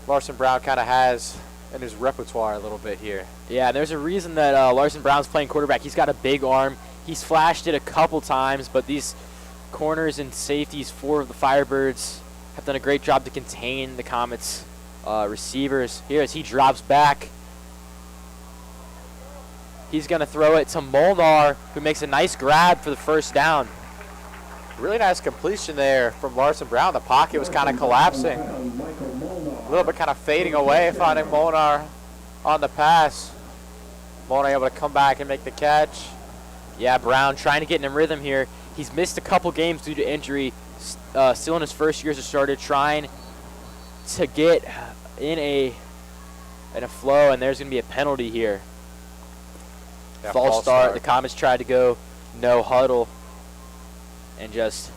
Larson Brown kind of has in his repertoire a little bit here. Yeah, there's a reason that Larson Brown's playing quarterback. He's got a big arm. He's flashed it a couple times, but these corners and safeties for the Firebirds have done a great job to contain the Comets' receivers. Here as he drops back, he's going to throw it to Molnar, who makes a nice grab for the first down. Really nice completion there from Larson Brown. The pocket was kind of collapsing. A little bit kind of fading away, finding Molnar on the pass. Molnar able to come back and make the catch. Yeah, Brown trying to get in a rhythm here. He's missed a couple games due to injury. Still in his first year as a starter, trying to get in a flow, and there's going to be a penalty here. Yeah, false start. The Comets tried to go no huddle and just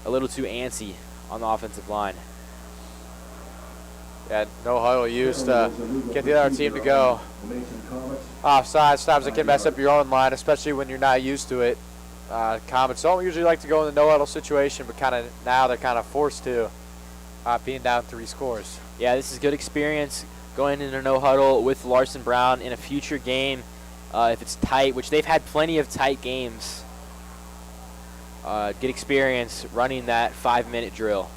a little too antsy on the offensive line. Yeah, no huddle used to get the other team to go offside. Sometimes it can mess up your own line, especially when you're not used to it. Comets don't usually like to go in the no huddle situation, but kind of now they're kind of forced to, being down 3 scores. Yeah, this is good experience going into no huddle with Larson Brown in a future game. If it's tight, which they've had plenty of tight games. Good experience running that 5-minute drill.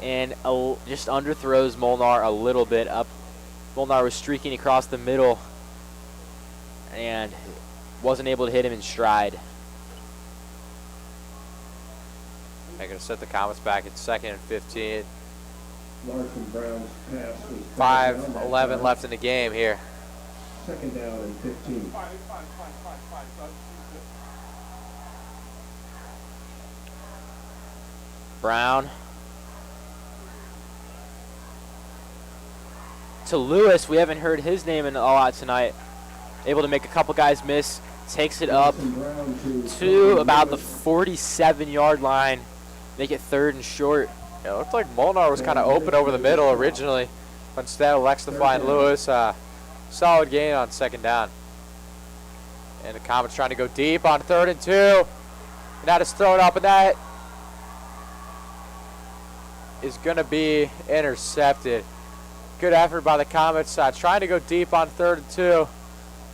And just underthrows Molnar a little bit up. Molnar was streaking across the middle and wasn't able to hit him in stride. They're going to set the Comets back at 2nd and 15. Larson Brown's pass was 5:11 left in the game here. 2nd down and 15. Brown to Lewis. We haven't heard his name in a lot tonight. Able to make a couple guys miss. Takes it up to about the 47-yard line. Make it 3rd and short. Yeah, it looked like Molnar was kind of open over the middle originally. Instead, elects to find Lewis. Solid gain on 2nd down. And the Comets trying to go deep on 3rd and 2. And that is thrown up, and that is going to be intercepted. Good effort by the Comets, trying to go deep on 3rd and 2.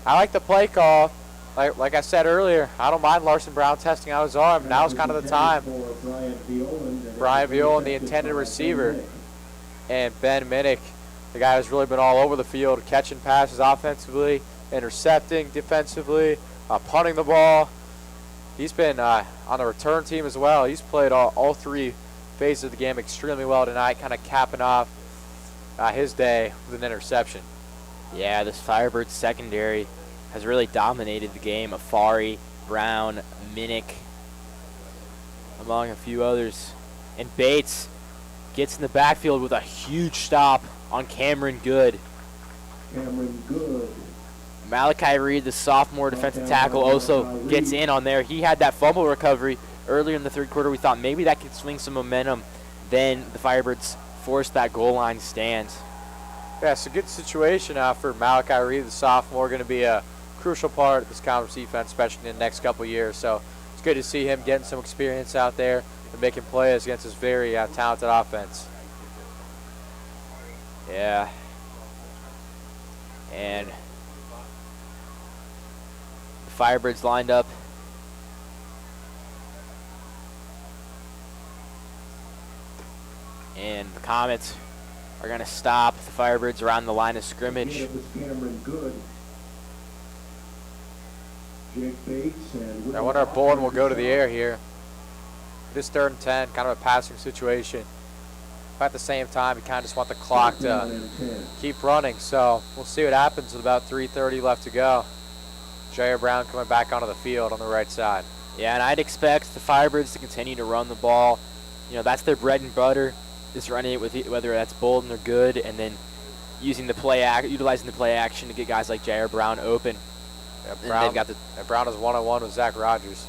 I like the play call. Like I said earlier, I don't mind Larson Brown testing out his arm. Now's kind of the time. Brian Viola, the intended receiver, and Ben Minnick, the guy who's really been all over the field, catching passes offensively, intercepting defensively, punting the ball. He's been on the return team as well. He's played all 3 phases of the game extremely well tonight, kind of capping off his day with an interception. Yeah, this Firebird secondary has really dominated the game. Afari, Brown, Minnick, among a few others. And Bates gets in the backfield with a huge stop on Cameron Good. Cameron Good. Malachi Reed, the sophomore defensive tackle, also gets in on there. He had that fumble recovery earlier in the 3rd quarter. We thought maybe that could swing some momentum. Then the Firebirds forced that goal line stand. Yeah, it's a good situation for Malachi Reed, the sophomore, going to be a crucial part of this Comets defense, especially in the next couple years. So it's good to see him getting some experience out there and making plays against this very talented offense. Yeah. And the Firebirds lined up. And the Comets are going to stop the Firebirds around the line of scrimmage. It was Cameron Good. Jake Bates and I wonder if Bolden will go to the air here. This 3rd and 10, kind of a passing situation. But at the same time, you kind of just want the clock to keep running. So we'll see what happens with about 3:30 left to go. Jair Brown coming back onto the field on the right side. Yeah, and I'd expect the Firebirds to continue to run the ball. You know, that's their bread and butter, is running it with whether that's Bolden or Good, and then utilizing the play action to get guys like Jair Brown open. Yeah, Brown is one-on-one with Zach Rogers.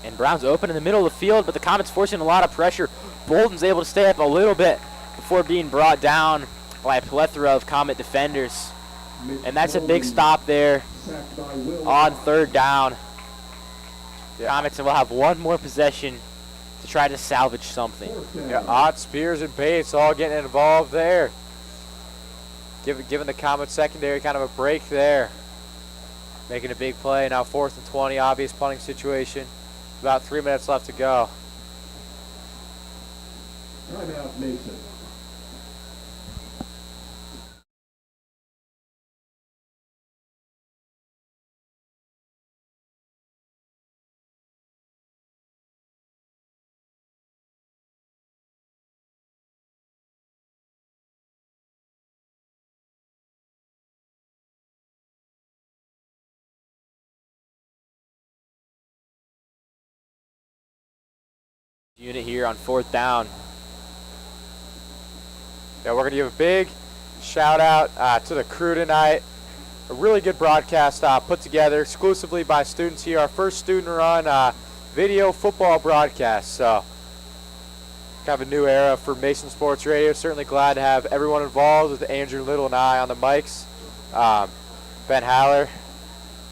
And Brown's open in the middle of the field, but the Comets forcing a lot of pressure. Bolden's able to stay up a little bit before being brought down by a plethora of Comet defenders. And that's a big stop there on 3rd down. Yeah. Comets will have one more possession to try to salvage something. Yeah, Ott, Spears, and Bates all getting involved there. Giving the Comet secondary kind of a break there. Making a big play. Now 4th and 20, obvious punting situation. About 3 minutes left to go. Timeout, Mason. Unit here on 4th down. Yeah, we're going to give a big shout out to the crew tonight. A really good broadcast put together exclusively by students here. Our first student-run video football broadcast. So, kind of a new era for Mason Sports Radio. Certainly glad to have everyone involved with Andrew Little and I on the mics. Ben Haller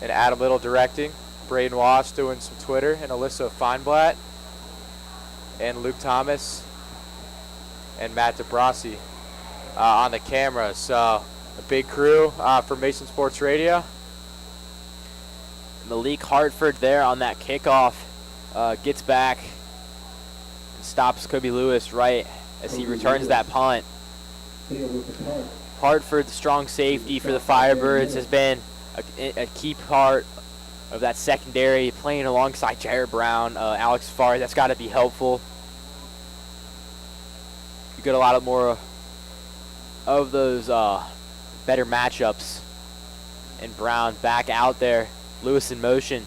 and Adam Little directing. Braden Wash doing some Twitter, and Alyssa Feinblatt. And Luke Thomas and Matt DeBrasi on the camera. So a big crew for Mason Sports Radio. Malik Hartford there on that kickoff gets back and stops Kobe Lewis right as he returns that punt. Hartford, the strong safety for the Firebirds, has been a key part of that secondary, playing alongside Jair Brown, Alex Farr. That's got to be helpful. You get a lot more of those better matchups. And Brown back out there. Lewis in motion.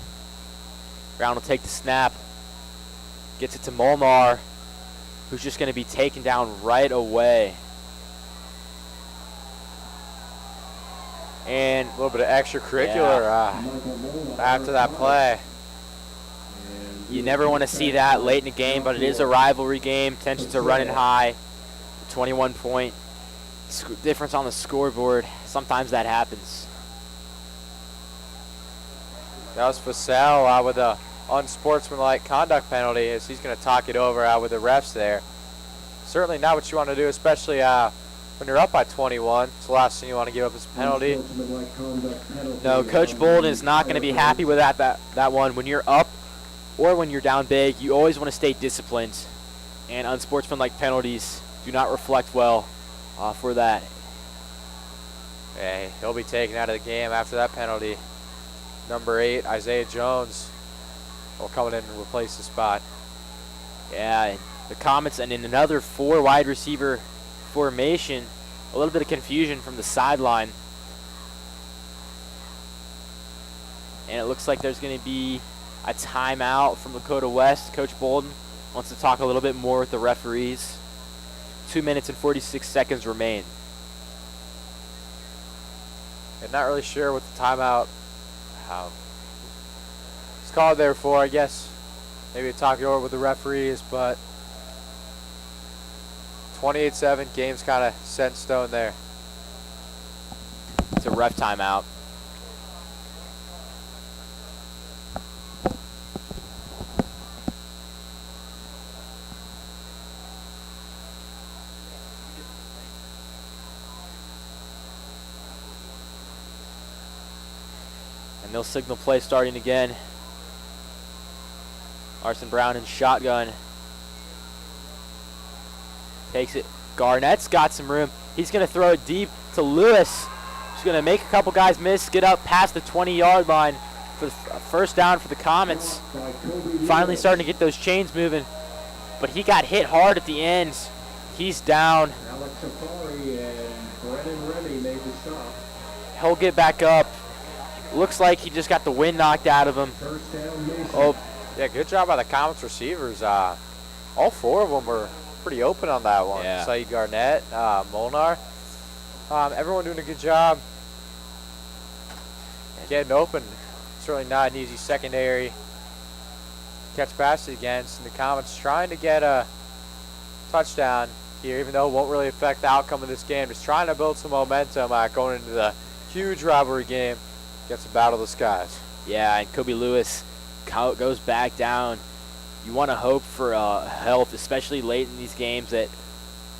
Brown will take the snap. Gets it to Molnar, who's just going to be taken down right away. And a little bit of extracurricular after that play. You never want to see that late in the game, but it is a rivalry game. Tensions are running high. 21-point difference on the scoreboard. Sometimes that happens. That was Fasel with a unsportsmanlike conduct penalty, as he's going to talk it over with the refs there. Certainly not what you want to do, especially when you're up by 21. It's the last thing you want to give up is a penalty. No, Coach Bolden is not going to be happy with that one. When you're up or when you're down big, you always want to stay disciplined. And unsportsmanlike penalties do not reflect well for that. Hey, he'll be taken out of the game after that penalty. Number 8, Isaiah Jones, will come in and replace the spot. Yeah, the Comets, and in another 4 wide receiver formation, a little bit of confusion from the sideline. And it looks like there's going to be a timeout from Lakota West. Coach Bolden wants to talk a little bit more with the referees. 2 minutes and 46 seconds remain. And not really sure what the timeout it's called there for. I guess maybe talk it over with the referees, but 28-7, game's kind of set in stone there. It's a ref timeout. And they'll signal play starting again. Arson Brown in shotgun. Takes it. Garnett's got some room. He's going to throw it deep to Lewis. He's going to make a couple guys miss, get up past the 20-yard line, for the first down for the Comets. By Kobe Finally Lewis. starting to get those chains moving. But he got hit hard at the end. He's down. Alex Safari and Brennan Remy made the stop. He'll get back up. Looks like he just got the wind knocked out of him. First down, Mason. Oh, Yeah, good job by the Comets receivers. All 4 of them were pretty open on that one. Yeah. Saeed Garnett, Molnar. Everyone doing a good job getting open. Certainly not an easy secondary catch passes against. And the Comets trying to get a touchdown here, even though it won't really affect the outcome of this game. Just trying to build some momentum going into the huge rivalry game against the Battle of the Skies. yeah, and Kobe Lewis goes back down. You want to hope for health, especially late in these games that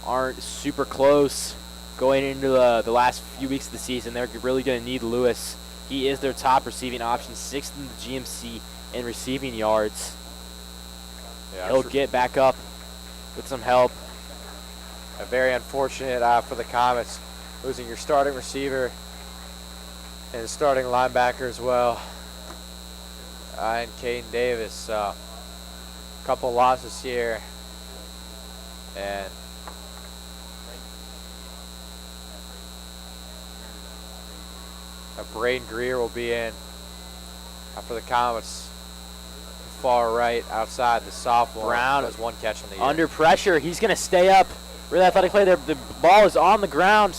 aren't super close going into the last few weeks of the season. They're really going to need Lewis. He is their top receiving option, 6th in the GMC in receiving yards. Yeah, He'll get back up with some help. very unfortunate for the Comets, losing your starting receiver and starting linebacker as well, and Caden Davis. So, a couple losses here, and Braden Greer will be in for the Comets. Far right outside, the sophomore. Brown has 1 catch on the year. Under pressure, he's going to stay up. Really athletic play there. The ball is on the ground.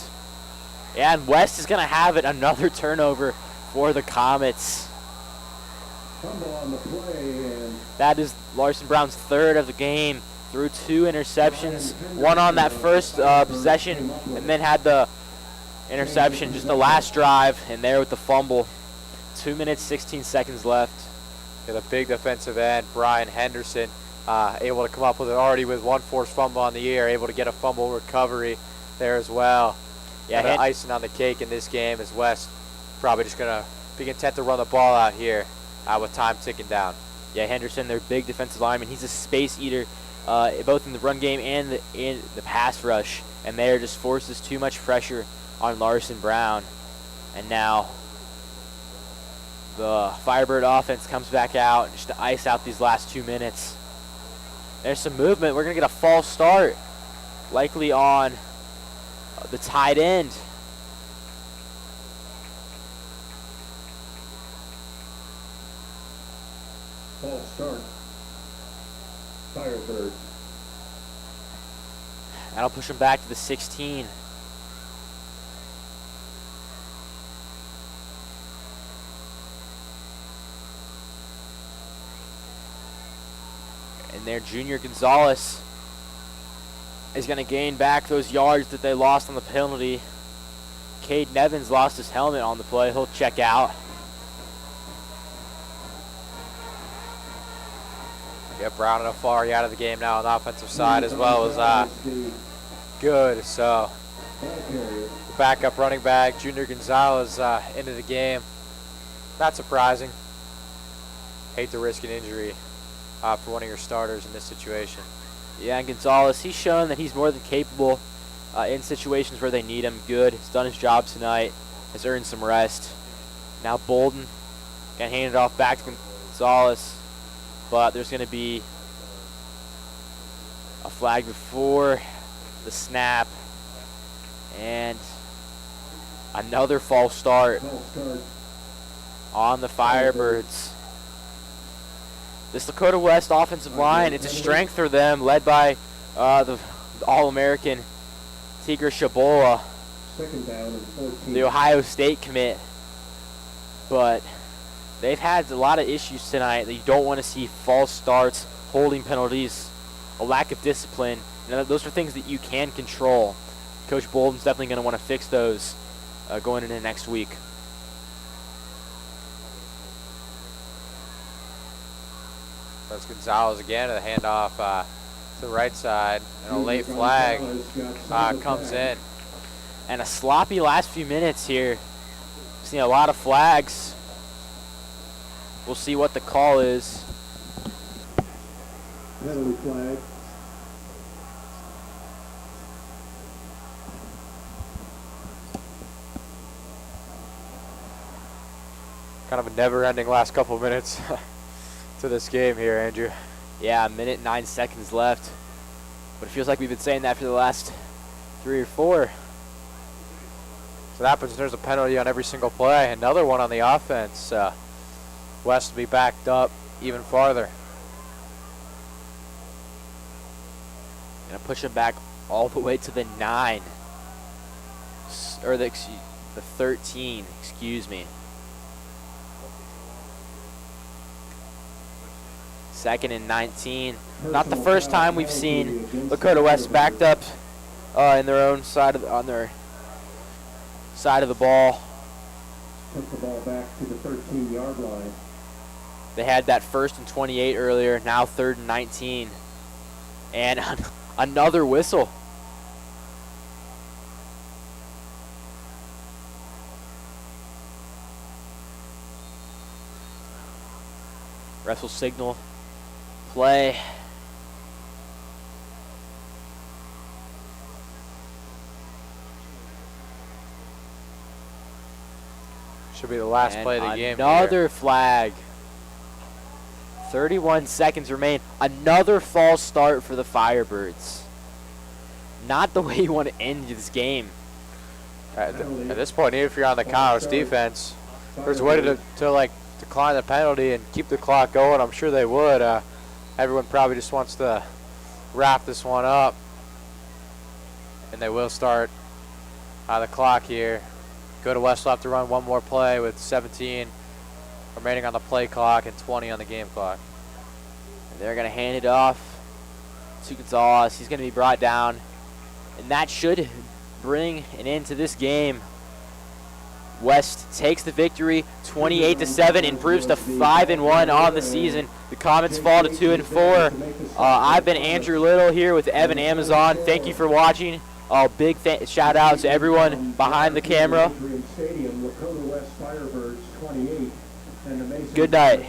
Yeah, and West is going to have it. Another turnover for the Comets. Fumble on the play, and That is Larson Brown's 3rd of the game. Threw 2 interceptions. 1 on that first possession, and then had the interception just the last drive, and there with the fumble. 2 minutes, 16 seconds left. Got a big defensive end, Brian Henderson, able to come up with it already with 1 forced fumble on the year, able to get a fumble recovery there as well. Yeah, Kinda icing on the cake in this game as West probably just going to be content to run the ball out here with time ticking down. Yeah, Henderson, their big defensive lineman. He's a space eater, both in the run game and in the pass rush. And there just forces too much pressure on Larson Brown. And now the Firebird offense comes back out just to ice out these last 2 minutes. There's some movement. We're going to get a false start, likely on the tight end. false start. Firebird. That'll push him back to the 16. And there, Junior Gonzalez is going to gain back those yards that they lost on the penalty. Caden Evans lost his helmet on the play. He'll check out. Yeah, Brown and Afari out of the game now on the offensive side as well as good. So the backup running back, Junior Gonzalez, into the game. Not surprising. Hate to risk an injury for one of your starters in this situation. Yeah, and Gonzalez, he's shown that he's more than capable in situations where they need him. Good. He's done his job tonight. Has earned some rest. Now Bolden can hand it off back to Gonzalez. But there's going to be a flag before the snap. And another false start False start. on the Firebirds. This Lakota West offensive line, it's a strength for them, led by the All-American Tigre Shabola, Second down and 14. the Ohio State commit. But they've had a lot of issues tonight that you don't want to see: false starts, holding penalties, a lack of discipline. Those are things that you can control. Coach Bolden's definitely going to want to fix those going into next week. That's Gonzalez again, and the handoff to the right side, and a late flag comes in. And a sloppy last few minutes here. Seen a lot of flags. We'll see what the call is. Penalty flag. Kind of a never-ending last couple minutes to this game here, Andrew. Yeah, a minute and 9 seconds left. But it feels like we've been saying that for the last 3 or 4. So that happens. There's a penalty on every single play. Another one on the offense. West will be backed up even farther. Gonna push him back all the way to the 9. Or the 13, excuse me. Second and 19. Not the first time we've seen Lakota West backed up in their own side on their side of the ball. Took the ball back to the 13-yard line. They had that 1st and 28 earlier. Now 3rd and 19, and another whistle. Refs will signal play. Should be the last And play of the game. Another flag. 31 seconds remain. Another false start for the Firebirds. Not the way you want to end this game. At this point, even if you're on the Coyotes defense, there's a way to like decline the penalty and keep the clock going. I'm sure they would. Everyone probably just wants to wrap this one up, and they will start the clock here. Go to West, will have to run one more play with 17 remaining on the play clock and 20 on the game clock. And they're going to hand it off to Gonzalez. He's going to be brought down, and that should bring an end to this game. West takes the victory 28-7, improves to 5-1 on the season. The Comets fall to 2-4. I've been Andrew Little here with Evan Amazon. Thank you for watching. Big shout out to everyone behind the camera. Good night.